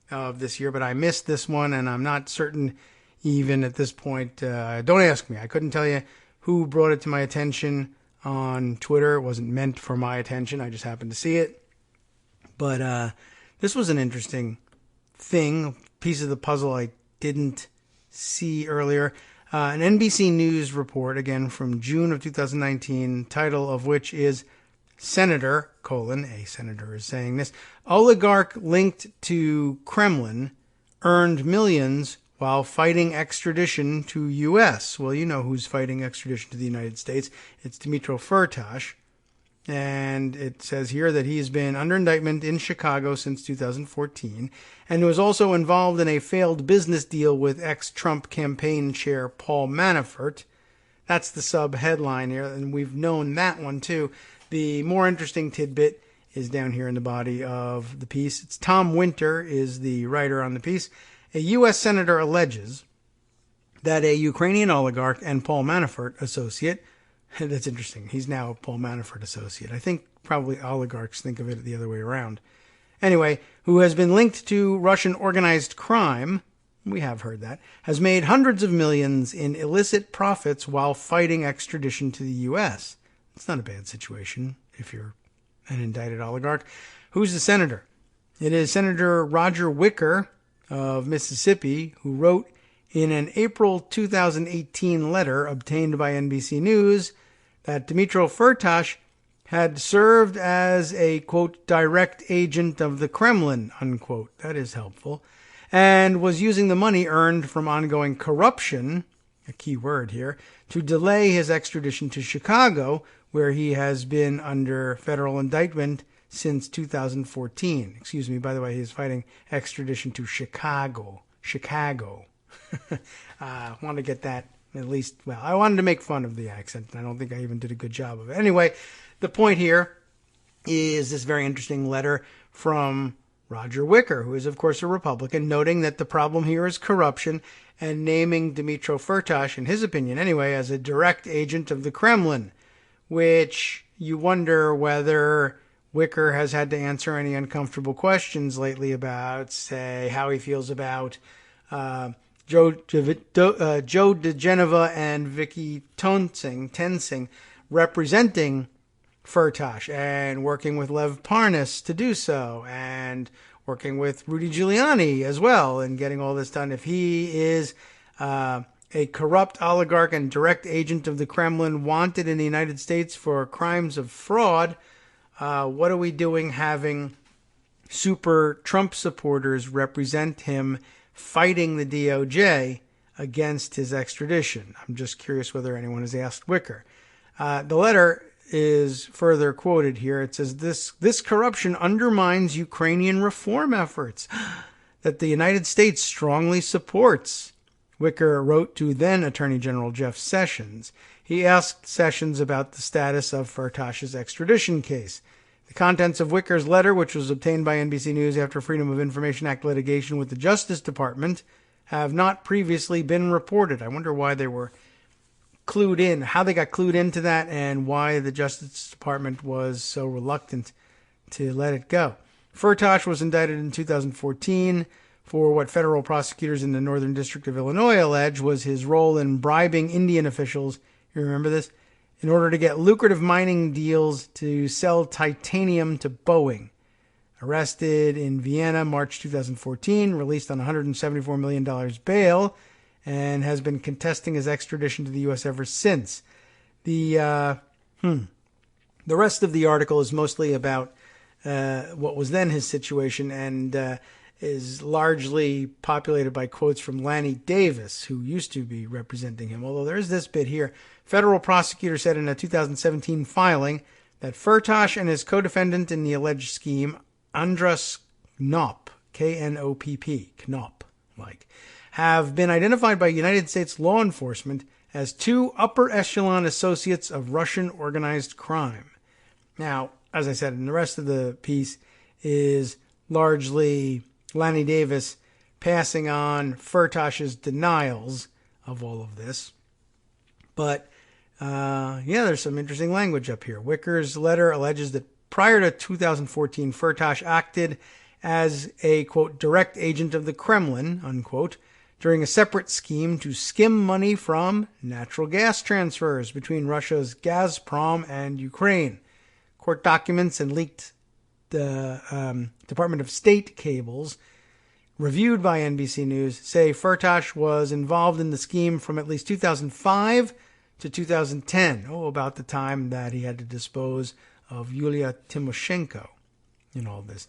of this year, but I missed this one, and I'm not certain even at this point. Don't ask me. I couldn't tell you who brought it to my attention on Twitter. It wasn't meant for my attention. I just happened to see it. But this was an interesting thing, a piece of the puzzle I didn't see earlier. An NBC News report, again from June of 2019, title of which is Senator, a senator is saying this, oligarch linked to Kremlin earned millions while fighting extradition to U.S. Well, you know who's fighting extradition to the United States. It's Dmitry Firtash. And it says here that he's been under indictment in Chicago since 2014 and was also involved in a failed business deal with ex-Trump campaign chair Paul Manafort. That's the sub-headline here, and we've known that one too. The more interesting tidbit is down here in the body of the piece. It's Tom Winter is the writer on the piece. A U.S. senator alleges that a Ukrainian oligarch and Paul Manafort associate, that's interesting, he's now a Paul Manafort associate. I think probably oligarchs think of it the other way around. Anyway, who has been linked to Russian organized crime, we have heard that, has made hundreds of millions in illicit profits while fighting extradition to the U.S. It's not a bad situation if you're an indicted oligarch. Who's the senator? It is Senator Roger Wicker of Mississippi, who wrote in an April 2018 letter obtained by NBC News that Dmitry Firtash had served as a, quote, direct agent of the Kremlin, unquote. That is helpful. And was using the money earned from ongoing corruption, a key word here, to delay his extradition to Chicago, where he has been under federal indictment since 2014. Excuse me, by the way, he's fighting extradition to Chicago. I want to get that at least, well, I wanted to make fun of the accent, and I don't think I even did a good job of it. Anyway, the point here is this very interesting letter from Roger Wicker, who is, of course, a Republican, noting that the problem here is corruption and naming Dmitry Firtash, in his opinion anyway, as a direct agent of the Kremlin, which you wonder whether Wicker has had to answer any uncomfortable questions lately about, say, how he feels about Joe DeGeneva and Vicky Tensing representing Firtash and working with Lev Parnas to do so, and working with Rudy Giuliani as well, and getting all this done. If he is a corrupt oligarch and direct agent of the Kremlin wanted in the United States for crimes of fraud. What are we doing having super Trump supporters represent him fighting the DOJ against his extradition? I'm just curious whether anyone has asked Wicker. The letter is further quoted here. It says, this corruption undermines Ukrainian reform efforts that the United States strongly supports, Wicker wrote to then Attorney General Jeff Sessions. He asked Sessions about the status of Firtash's extradition case. The contents of Wicker's letter, which was obtained by NBC News after Freedom of Information Act litigation with the Justice Department, have not previously been reported. I wonder why they were clued in, how they got clued into that, and why the Justice Department was so reluctant to let it go. Firtash was indicted in 2014 for what federal prosecutors in the Northern District of Illinois allege was his role in bribing Indian officials, you remember this, in order to get lucrative mining deals to sell titanium to Boeing. Arrested in Vienna, March 2014, released on $174 million bail, and has been contesting his extradition to the U.S. ever since. The rest of the article is mostly about what was then his situation, and is largely populated by quotes from Lanny Davis, who used to be representing him. Although there's this bit here. Federal prosecutor said in a 2017 filing that Firtash and his co-defendant in the alleged scheme, Andras Knopp, K-N-O-P-P, Knopp, have been identified by United States law enforcement as two upper echelon associates of Russian organized crime. Now, as I said, and the rest of the piece is largely Lanny Davis passing on Firtash's denials of all of this. But, there's some interesting language up here. Wicker's letter alleges that prior to 2014, Firtash acted as a, quote, direct agent of the Kremlin, unquote, during a separate scheme to skim money from natural gas transfers between Russia's Gazprom and Ukraine. Court documents and leaked Department of State cables reviewed by NBC News say Firtash was involved in the scheme from at least 2005 to 2010, about the time that he had to dispose of Yulia Tymoshenko in all this.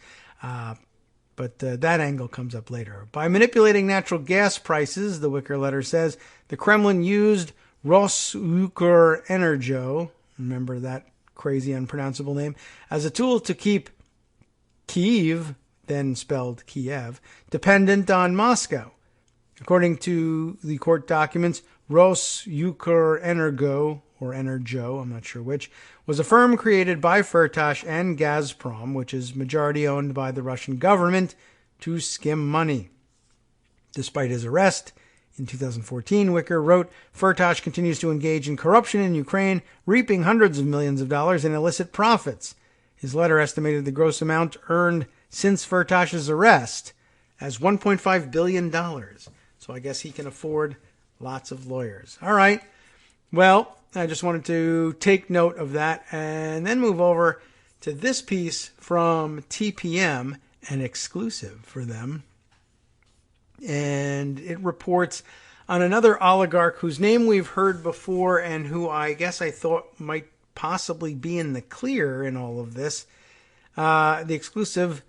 But that angle comes up later. By manipulating natural gas prices, the Wicker letter says, the Kremlin used Rosukrenergo, remember that crazy unpronounceable name, as a tool to keep Kyiv, then spelled Kiev, dependent on Moscow. According to the court documents, Rosukrenergo, or Energo, I'm not sure which, was a firm created by Firtash and Gazprom, which is majority owned by the Russian government, to skim money. Despite his arrest in 2014, Wicker wrote, Firtash continues to engage in corruption in Ukraine, reaping hundreds of millions of dollars in illicit profits. His letter estimated the gross amount earned since Firtash's arrest as $1.5 billion. So I guess he can afford lots of lawyers. All right. Well, I just wanted to take note of that and then move over to this piece from TPM, an exclusive for them. And it reports on another oligarch whose name we've heard before and who I guess I thought might possibly be in the clear in all of this. The exclusive,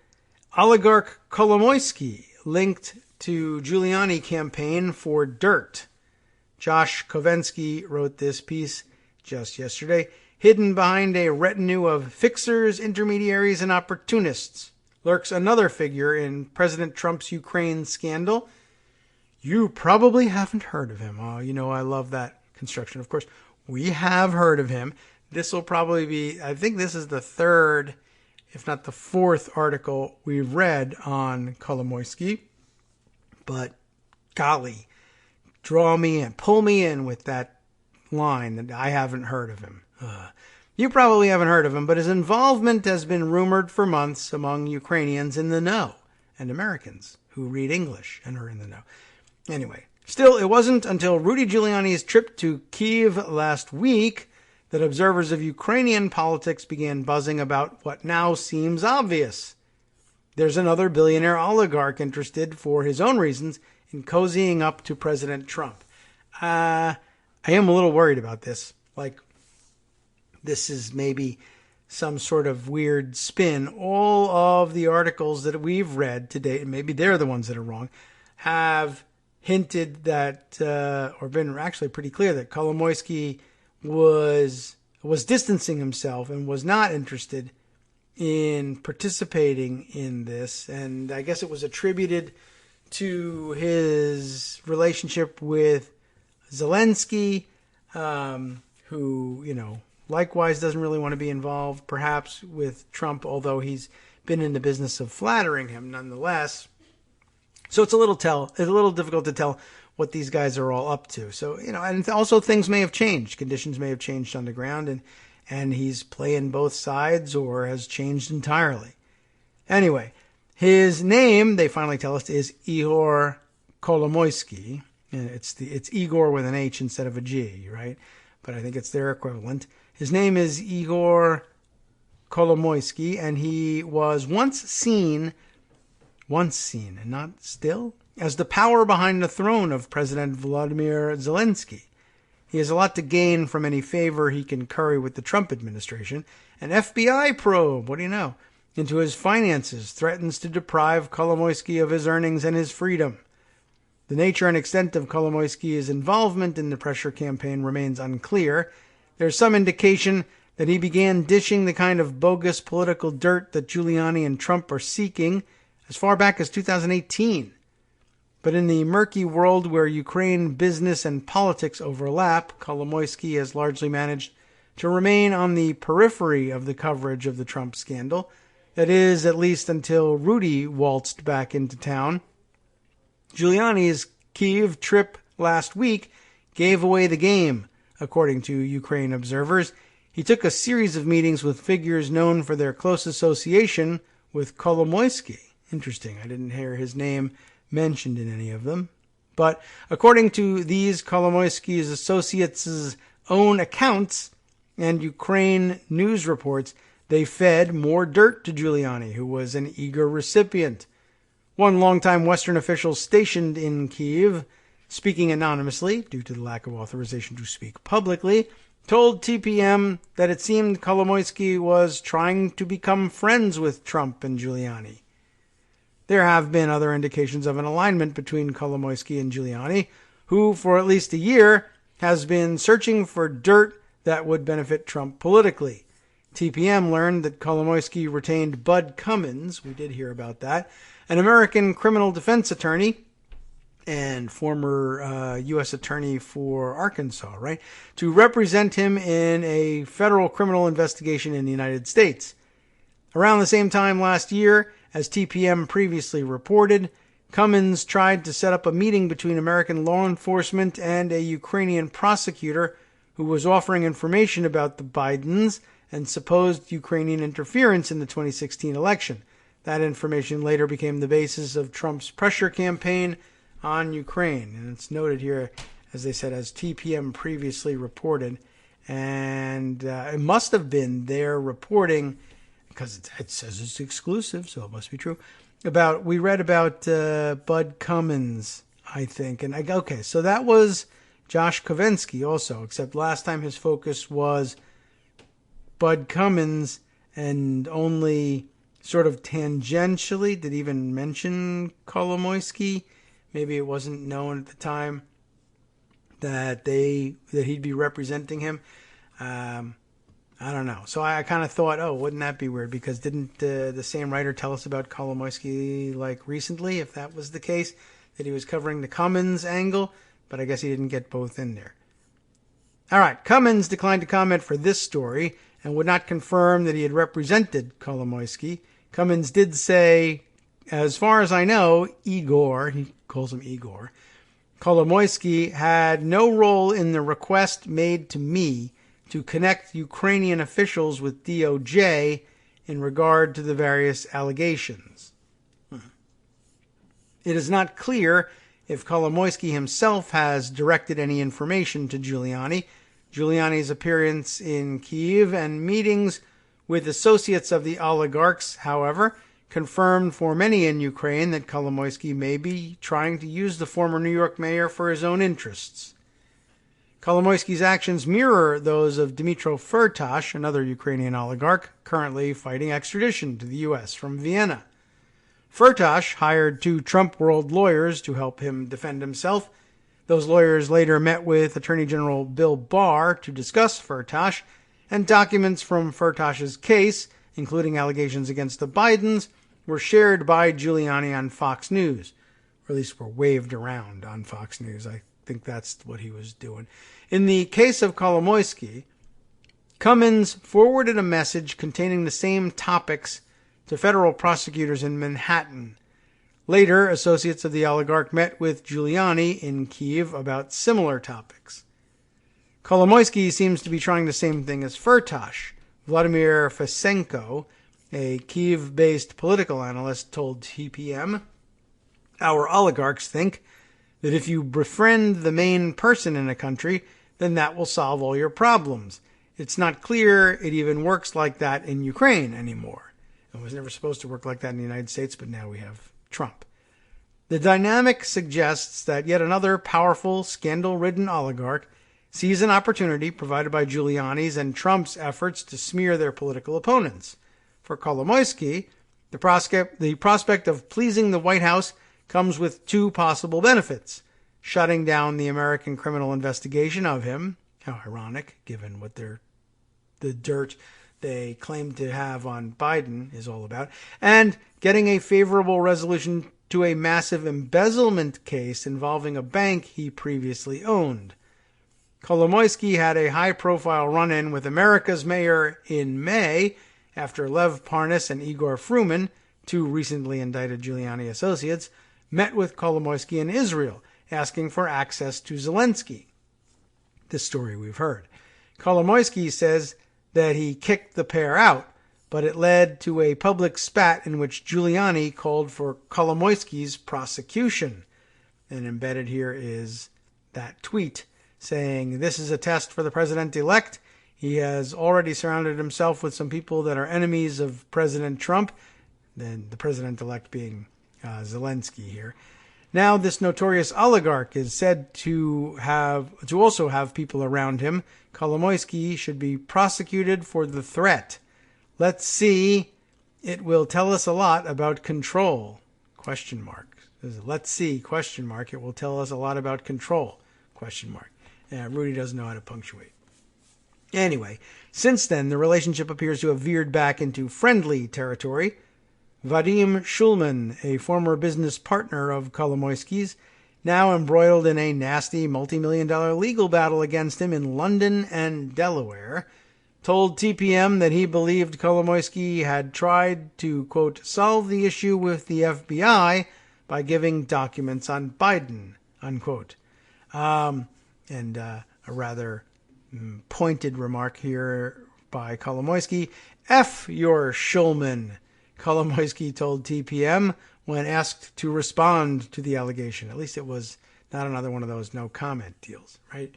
oligarch Kolomoisky, linked to Giuliani campaign for dirt. Josh Kovensky wrote this piece just yesterday. Hidden behind a retinue of fixers, intermediaries, and opportunists lurks another figure in President Trump's Ukraine scandal. You probably haven't heard of him. Oh, I love that construction. Of course, we have heard of him. This will probably be, I think this is the third, if not the fourth article we've read on Kolomoisky. But golly, draw me in, pull me in with that line that I haven't heard of him. You probably haven't heard of him, but his involvement has been rumored for months among Ukrainians in the know and Americans who read English and are in the know. Anyway, still, it wasn't until Rudy Giuliani's trip to Kyiv last week that observers of Ukrainian politics began buzzing about what now seems obvious. There's another billionaire oligarch interested, for his own reasons, in cozying up to President Trump. I am a little worried about this. Like, this is maybe some sort of weird spin. All of the articles that we've read to date, and maybe they're the ones that are wrong, have hinted that, or been actually pretty clear that Kolomoisky was distancing himself and was not interested in participating in this. And I guess it was attributed to his relationship with Zelensky, who, likewise doesn't really want to be involved, perhaps, with Trump, although he's been in the business of flattering him nonetheless. So it's a little difficult to tell what these guys are all up to. So, and also things may have changed. Conditions may have changed on the ground, and he's playing both sides or has changed entirely. Anyway, his name, they finally tell us, is Ihor Kolomoisky. And it's Igor with an H instead of a G, right? But I think it's their equivalent. His name is Igor Kolomoisky, and he was once seen and not still, as the power behind the throne of President Vladimir Zelensky. He has a lot to gain from any favor he can curry with the Trump administration. An FBI probe, what do you know, into his finances threatens to deprive Kolomoisky of his earnings and his freedom. The nature and extent of Kolomoisky's involvement in the pressure campaign remains unclear. There's some indication that he began dishing the kind of bogus political dirt that Giuliani and Trump are seeking as far back as 2018. But in the murky world where Ukraine business and politics overlap, Kolomoisky has largely managed to remain on the periphery of the coverage of the Trump scandal. That is, at least until Rudy waltzed back into town. Giuliani's Kyiv trip last week gave away the game, according to Ukraine observers. He took a series of meetings with figures known for their close association with Kolomoisky. Interesting, I didn't hear his name mentioned in any of them. But according to these Kolomoisky's associates' own accounts and Ukraine news reports, they fed more dirt to Giuliani, who was an eager recipient. One longtime Western official stationed in Kyiv, speaking anonymously due to the lack of authorization to speak publicly, told TPM that it seemed Kolomoisky was trying to become friends with Trump and Giuliani. There have been other indications of an alignment between Kolomoisky and Giuliani, who, for at least a year, has been searching for dirt that would benefit Trump politically. TPM learned that Kolomoisky retained Bud Cummins, we did hear about that, an American criminal defense attorney and former U.S. attorney for Arkansas, right, to represent him in a federal criminal investigation in the United States. Around the same time last year, as TPM previously reported, Cummins tried to set up a meeting between American law enforcement and a Ukrainian prosecutor who was offering information about the Bidens and supposed Ukrainian interference in the 2016 election. That information later became the basis of Trump's pressure campaign on Ukraine. And it's noted here, as they said, as TPM previously reported. And it must have been their reporting, because it says it's exclusive, so it must be true. We read about Bud Cummins, I think. And okay, so that was Josh Kovensky also, except last time his focus was Bud Cummins and only sort of tangentially did even mention Kolomoisky. Maybe it wasn't known at the time that he'd be representing him. I don't know. So I kind of thought, oh, wouldn't that be weird? Because didn't the same writer tell us about Kolomoisky recently, if that was the case, that he was covering the Cummins angle? But I guess he didn't get both in there. All right. Cummins declined to comment for this story and would not confirm that he had represented Kolomoisky. Cummins did say, as far as I know, Igor, he calls him Igor, Kolomoisky had no role in the request made to me to connect Ukrainian officials with DOJ in regard to the various allegations. It is not clear if Kolomoisky himself has directed any information to Giuliani. Giuliani's appearance in Kyiv and meetings with associates of the oligarchs, however, confirmed for many in Ukraine that Kolomoisky may be trying to use the former New York mayor for his own interests. Kolomoisky's actions mirror those of Dmytro Firtash, another Ukrainian oligarch, currently fighting extradition to the U.S. from Vienna. Firtash hired 2 Trump world lawyers to help him defend himself. Those lawyers later met with Attorney General Bill Barr to discuss Firtash, and documents from Firtash's case, including allegations against the Bidens, were shared by Giuliani on Fox News, or at least were waved around on Fox News. I think that's what he was doing. In the case of Kolomoisky, Cummins forwarded a message containing the same topics to federal prosecutors in Manhattan. Later, associates of the oligarch met with Giuliani in Kyiv about similar topics. Kolomoisky seems to be trying the same thing as Firtash. Vladimir Fesenko, a Kyiv-based political analyst, told TPM, "Our oligarchs think that if you befriend the main person in a country, then that will solve all your problems. It's not clear it even works like that in Ukraine anymore. It was never supposed to work like that in the United States, but now we have Trump." The dynamic suggests that yet another powerful, scandal-ridden oligarch sees an opportunity provided by Giuliani's and Trump's efforts to smear their political opponents. For Kolomoisky, the prospect of pleasing the White House comes with 2 possible benefits: shutting down the American criminal investigation of him, how ironic, given what the dirt they claim to have on Biden is all about, and getting a favorable resolution to a massive embezzlement case involving a bank he previously owned. Kolomoisky had a high-profile run-in with America's mayor in May after Lev Parnas and Igor Fruman, 2 recently indicted Giuliani associates, met with Kolomoisky in Israel, asking for access to Zelensky. This story we've heard. Kolomoisky says that he kicked the pair out, but it led to a public spat in which Giuliani called for Kolomoisky's prosecution. And embedded here is that tweet saying, "This is a test for the president-elect. He has already surrounded himself with some people that are enemies of President Trump," then the president-elect being Zelensky here. Now this notorious oligarch is said to also have people around him. Kolomoisky should be prosecuted for the threat. Let's see. It will tell us a lot about control. ? Let's see. ? It will tell us a lot about control. ? Rudy doesn't know how to punctuate. Anyway, since then, the relationship appears to have veered back into friendly territory. Vadim Shulman, a former business partner of Kolomoisky's, now embroiled in a nasty multi-million-dollar legal battle against him in London and Delaware, told TPM that he believed Kolomoisky had tried to, quote, solve the issue with the FBI by giving documents on Biden, unquote. And a rather pointed remark here by Kolomoisky. "F your Shulman," Kolomoisky told TPM when asked to respond to the allegation. At least it was not another one of those no comment deals, right?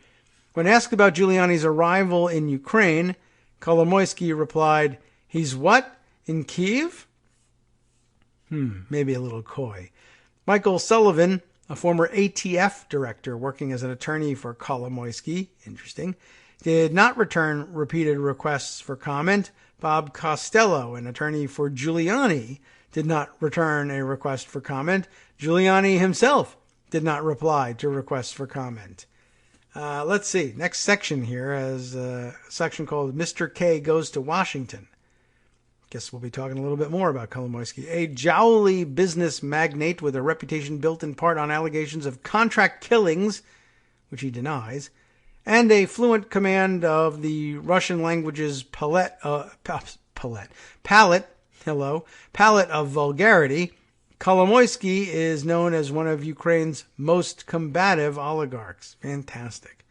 When asked about Giuliani's arrival in Ukraine, Kolomoisky replied, "He's what? In Kyiv?" Maybe a little coy. Michael Sullivan, a former ATF director working as an attorney for Kolomoisky, interesting, did not return repeated requests for comment. Bob Costello, an attorney for Giuliani, did not return a request for comment. Giuliani himself did not reply to requests for comment. Let's see. Next section here is a section called Mr. K Goes to Washington. Guess we'll be talking a little bit more about Kolomoisky. A jowly business magnate with a reputation built in part on allegations of contract killings, which he denies, and a fluent command of the Russian language's palette of vulgarity, Kolomoisky is known as one of Ukraine's most combative oligarchs. Fantastic.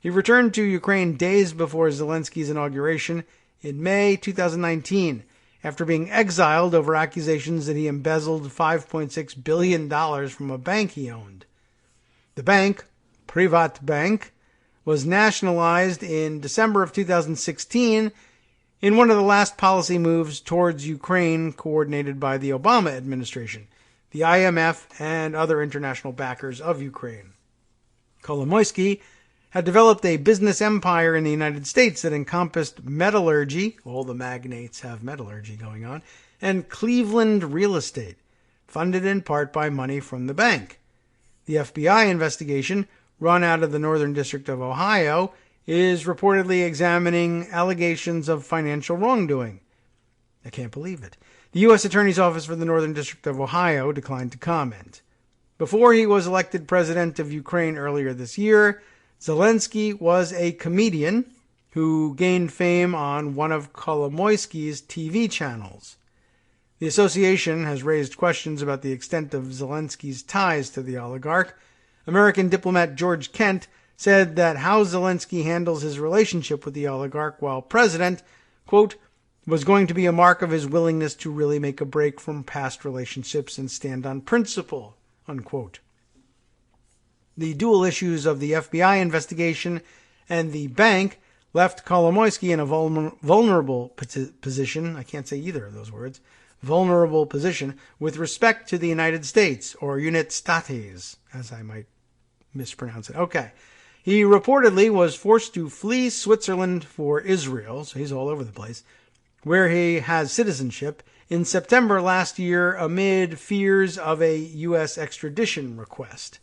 He returned to Ukraine days before Zelensky's inauguration in May 2019, after being exiled over accusations that he embezzled $5.6 billion from a bank he owned. The bank, Privat Bank, was nationalized in December of 2016 in one of the last policy moves towards Ukraine coordinated by the Obama administration, the IMF, and other international backers of Ukraine. Kolomoisky had developed a business empire in the United States that encompassed metallurgy, all the magnates have metallurgy going on, and Cleveland real estate, funded in part by money from the bank. The FBI investigation, run out of the Northern District of Ohio, is reportedly examining allegations of financial wrongdoing. I can't believe it. The U.S. Attorney's Office for the Northern District of Ohio declined to comment. Before he was elected president of Ukraine earlier this year, Zelensky was a comedian who gained fame on one of Kolomoisky's TV channels. The association has raised questions about the extent of Zelensky's ties to the oligarch. American diplomat George Kent said that how Zelensky handles his relationship with the oligarch while president, quote, was going to be a mark of his willingness to really make a break from past relationships and stand on principle, unquote. The dual issues of the FBI investigation and the bank left Kolomoisky in a vulnerable position, I can't say either of those words, vulnerable position with respect to the United States, or Unit States, as I might mispronounce it. Okay. He reportedly was forced to flee Switzerland for Israel, so he's all over the place, where he has citizenship, in September last year amid fears of a U.S. extradition request.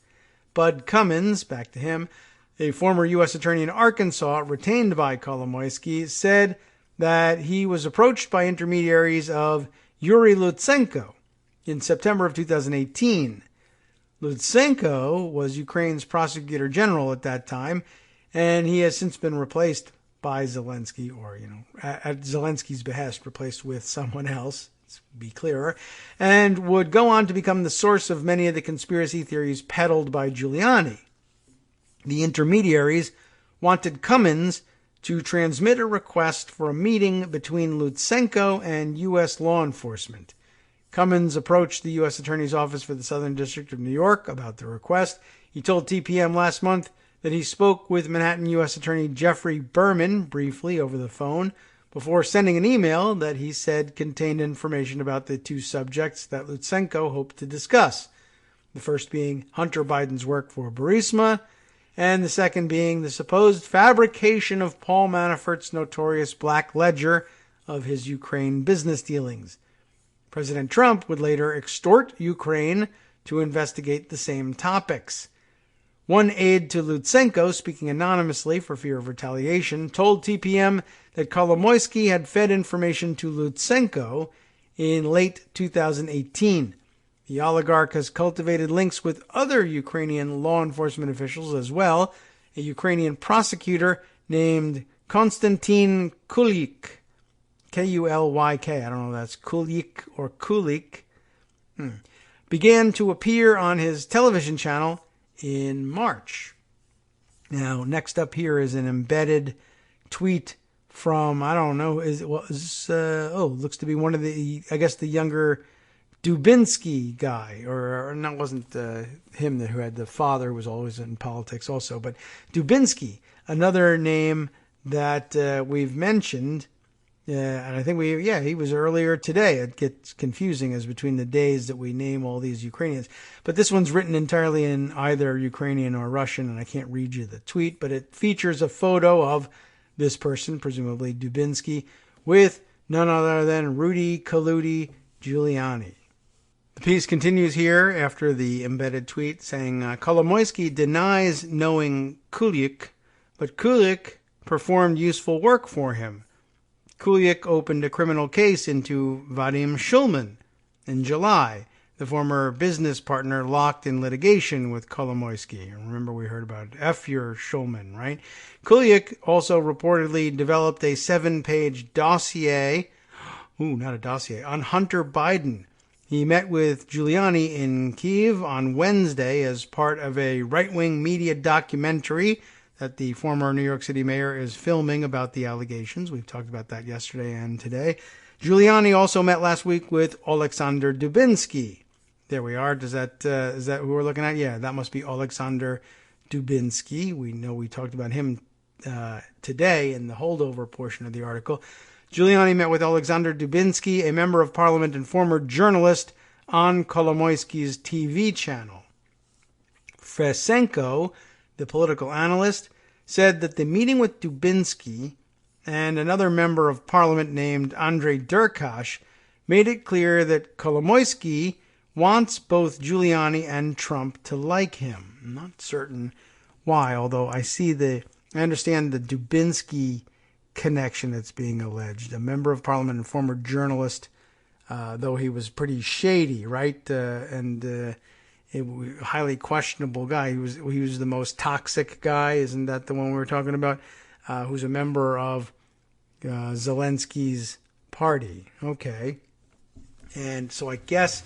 Bud Cummins, back to him, a former U.S. attorney in Arkansas retained by Kolomoisky, said that he was approached by intermediaries of Yuri Lutsenko in September of 2018. Lutsenko was Ukraine's prosecutor general at that time, and he has since been replaced by Zelensky, or, at Zelensky's behest, replaced with someone else, to be clearer, and would go on to become the source of many of the conspiracy theories peddled by Giuliani. The intermediaries wanted Cummins to transmit a request for a meeting between Lutsenko and U.S. law enforcement. Cummins approached the U.S. Attorney's Office for the Southern District of New York about the request. He told TPM last month that he spoke with Manhattan U.S. Attorney Jeffrey Berman briefly over the phone before sending an email that he said contained information about the two subjects that Lutsenko hoped to discuss. The first being Hunter Biden's work for Burisma, and the second being the supposed fabrication of Paul Manafort's notorious black ledger of his Ukraine business dealings. President Trump would later extort Ukraine to investigate the same topics. One aide to Lutsenko, speaking anonymously for fear of retaliation, told TPM that Kolomoisky had fed information to Lutsenko in late 2018. The oligarch has cultivated links with other Ukrainian law enforcement officials as well. A Ukrainian prosecutor named Konstantin Kulyk, K-U-L-Y-K, I don't know if that's Kulyk or Kulik, began to appear on his television channel in March. Now, next up here is an embedded tweet from, I don't know, looks to be one of the, I guess the younger Dubinsky guy, or not, wasn't him who had the father who was always in politics also, but Dubinsky, another name that we've mentioned, and I think he was earlier today. It gets confusing as between the days that we name all these Ukrainians. But this one's written entirely in either Ukrainian or Russian, and I can't read you the tweet, but it features a photo of this person, presumably Dubinsky, with none other than Rudy Giuliani. The piece continues here after the embedded tweet saying, Kolomoisky denies knowing Kulyk, but Kulyk performed useful work for him. Kulyk opened a criminal case into Vadim Shulman in July, the former business partner locked in litigation with Kolomoisky. Remember, we heard about Efur Shulman, right? Kulyk also reportedly developed a 7-page dossier, on Hunter Biden. He met with Giuliani in Kyiv on Wednesday as part of a right-wing media documentary that the former New York City mayor is filming about the allegations. We've talked about that yesterday and today. Giuliani also met last week with Alexander Dubinsky. There we are. Is that who we're looking at? Yeah, that must be Alexander Dubinsky. We know we talked about him today in the holdover portion of the article. Giuliani met with Alexander Dubinsky, a member of parliament and former journalist, on Kolomoisky's TV channel. Fesenko, the political analyst, said that the meeting with Dubinsky and another member of parliament named Andrei Derkach made it clear that Kolomoisky wants both Giuliani and Trump to like him. I'm not certain why, although I understand the Dubinsky connection that's being alleged. A member of parliament and former journalist, though he was pretty shady, right? A highly questionable guy. He was the most toxic guy. Isn't that the one we were talking about? Who's a member of Zelensky's party. Okay. And so I guess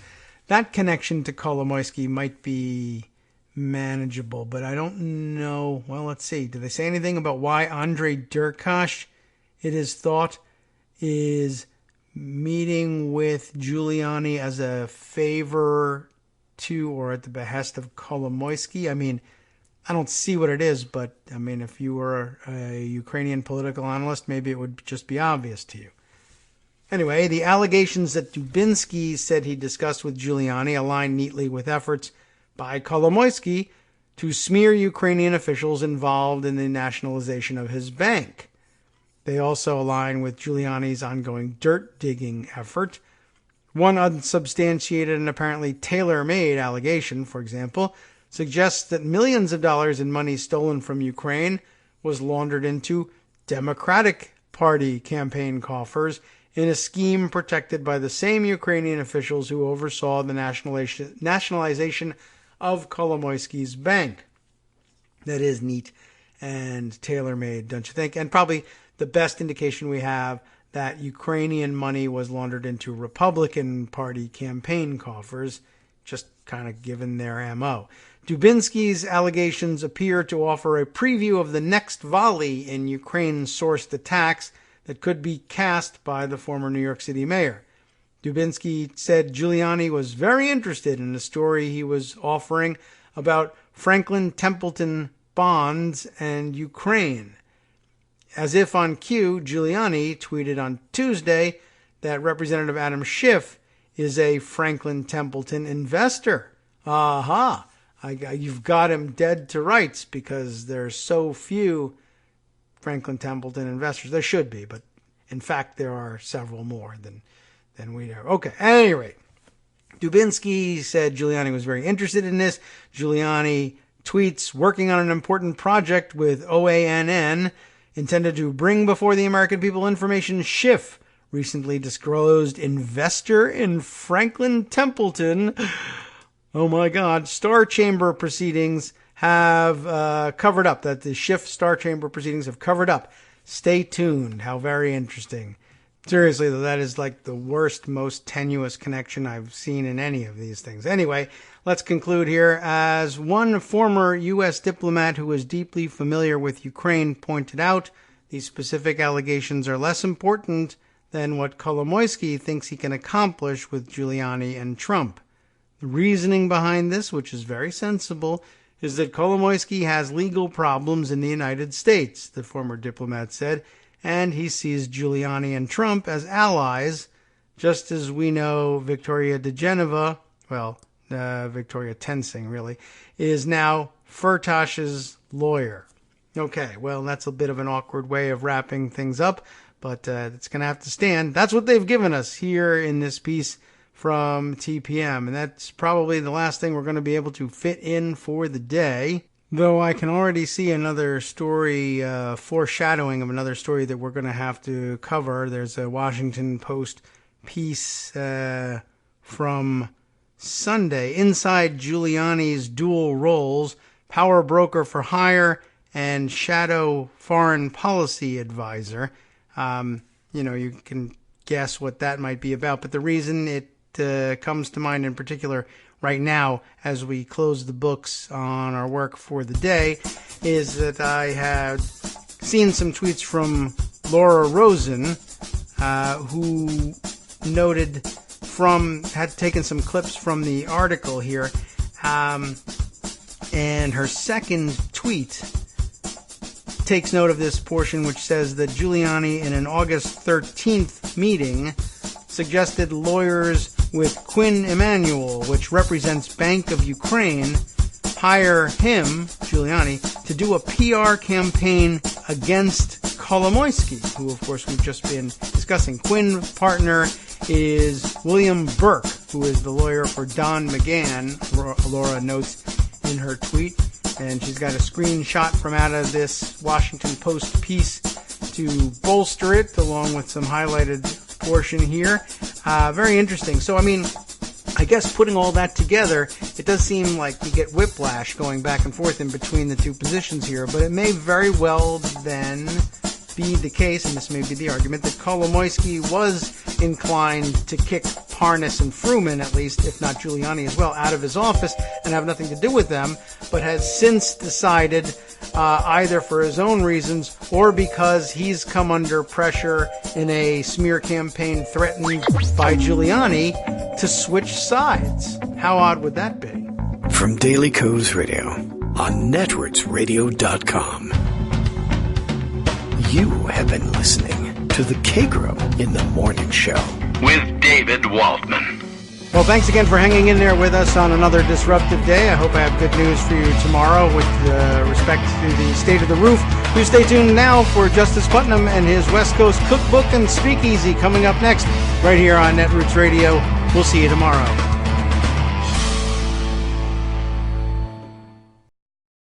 that connection to Kolomoisky might be manageable, but I don't know. Well, let's see. Do they say anything about why Andrei Derkach, it is thought, is meeting with Giuliani as a favor to or at the behest of Kolomoisky? I mean, I don't see what it is, but I mean, if you were a Ukrainian political analyst, maybe it would just be obvious to you. Anyway, the allegations that Dubinsky said he discussed with Giuliani align neatly with efforts by Kolomoisky to smear Ukrainian officials involved in the nationalization of his bank. They also align with Giuliani's ongoing dirt-digging effort. One unsubstantiated and apparently tailor-made allegation, for example, suggests that millions of dollars in money stolen from Ukraine was laundered into Democratic Party campaign coffers in a scheme protected by the same Ukrainian officials who oversaw the nationalization of Kolomoisky's bank. That is neat and tailor-made, don't you think? And probably the best indication we have that Ukrainian money was laundered into Republican Party campaign coffers, just kind of given their MO. Dubinsky's allegations appear to offer a preview of the next volley in Ukraine-sourced attacks that could be cast by the former New York City mayor. Dubinsky said Giuliani was very interested in the story he was offering about Franklin Templeton bonds and Ukraine. As if on cue, Giuliani tweeted on Tuesday that Representative Adam Schiff is a Franklin Templeton investor. Aha! You've got him dead to rights because there's so few Franklin Templeton investors. There should be, but in fact there are several more than we know. Okay, at any rate, Dubinsky said Giuliani was very interested in this. Giuliani tweets, working on an important project with OANN intended to bring before the American people information Schiff recently disclosed investor in Franklin Templeton. Oh my God, Star Chamber proceedings have covered up, that the Schiff Star Chamber proceedings have covered up. Stay tuned. How very interesting. Seriously, though, that is like the worst, most tenuous connection I've seen in any of these things. Anyway, let's conclude here. As one former U.S. diplomat who is deeply familiar with Ukraine pointed out, these specific allegations are less important than what Kolomoisky thinks he can accomplish with Giuliani and Trump. The reasoning behind this, which is very sensible, is that Kolomoisky has legal problems in the United States, the former diplomat said, and he sees Giuliani and Trump as allies, just as we know Victoria de Geneva, Victoria Tensing, really, is now Firtash's lawyer. Okay, well, that's a bit of an awkward way of wrapping things up, but it's going to have to stand. That's what they've given us here in this piece from TPM, and that's probably the last thing we're going to be able to fit in for the day. Though I can already see another story, foreshadowing of another story that we're going to have to cover. There's a Washington Post piece from Sunday, Inside Giuliani's Dual Roles, Power Broker for Hire and Shadow Foreign Policy Advisor. You can guess what that might be about, but the reason it comes to mind in particular right now as we close the books on our work for the day is that I had seen some tweets from Laura Rosen, who had taken some clips from the article here, and her second tweet takes note of this portion which says that Giuliani in an August 13th meeting suggested lawyers with Quinn Emanuel, which represents Bank of Ukraine, hire him, Giuliani, to do a PR campaign against Kolomoisky, who, of course, we've just been discussing. Quinn partner is William Burke, who is the lawyer for Don McGahn, Laura notes in her tweet. And she's got a screenshot from out of this Washington Post piece to bolster it, along with some highlighted portion here. Very interesting. So, I mean, I guess putting all that together, it does seem like you get whiplash going back and forth in between the two positions here, but it may very well then be the case, and this may be the argument, that Kolomoisky was inclined to kick Parnas and Fruman, at least, if not Giuliani as well, out of his office and have nothing to do with them, but has since decided, either for his own reasons or because he's come under pressure in a smear campaign threatened by Giuliani, to switch sides. How odd would that be?
From Daily Kos Radio on networksradio.com. You have been listening to the Kagro in the Morning Show
with David Waldman.
Well, thanks again for hanging in there with us on another disruptive day. I hope I have good news for you tomorrow with respect to the state of the roof. Do stay tuned now for Justice Putnam and his West Coast Cookbook and Speakeasy coming up next, right here on Netroots Radio. We'll see you tomorrow.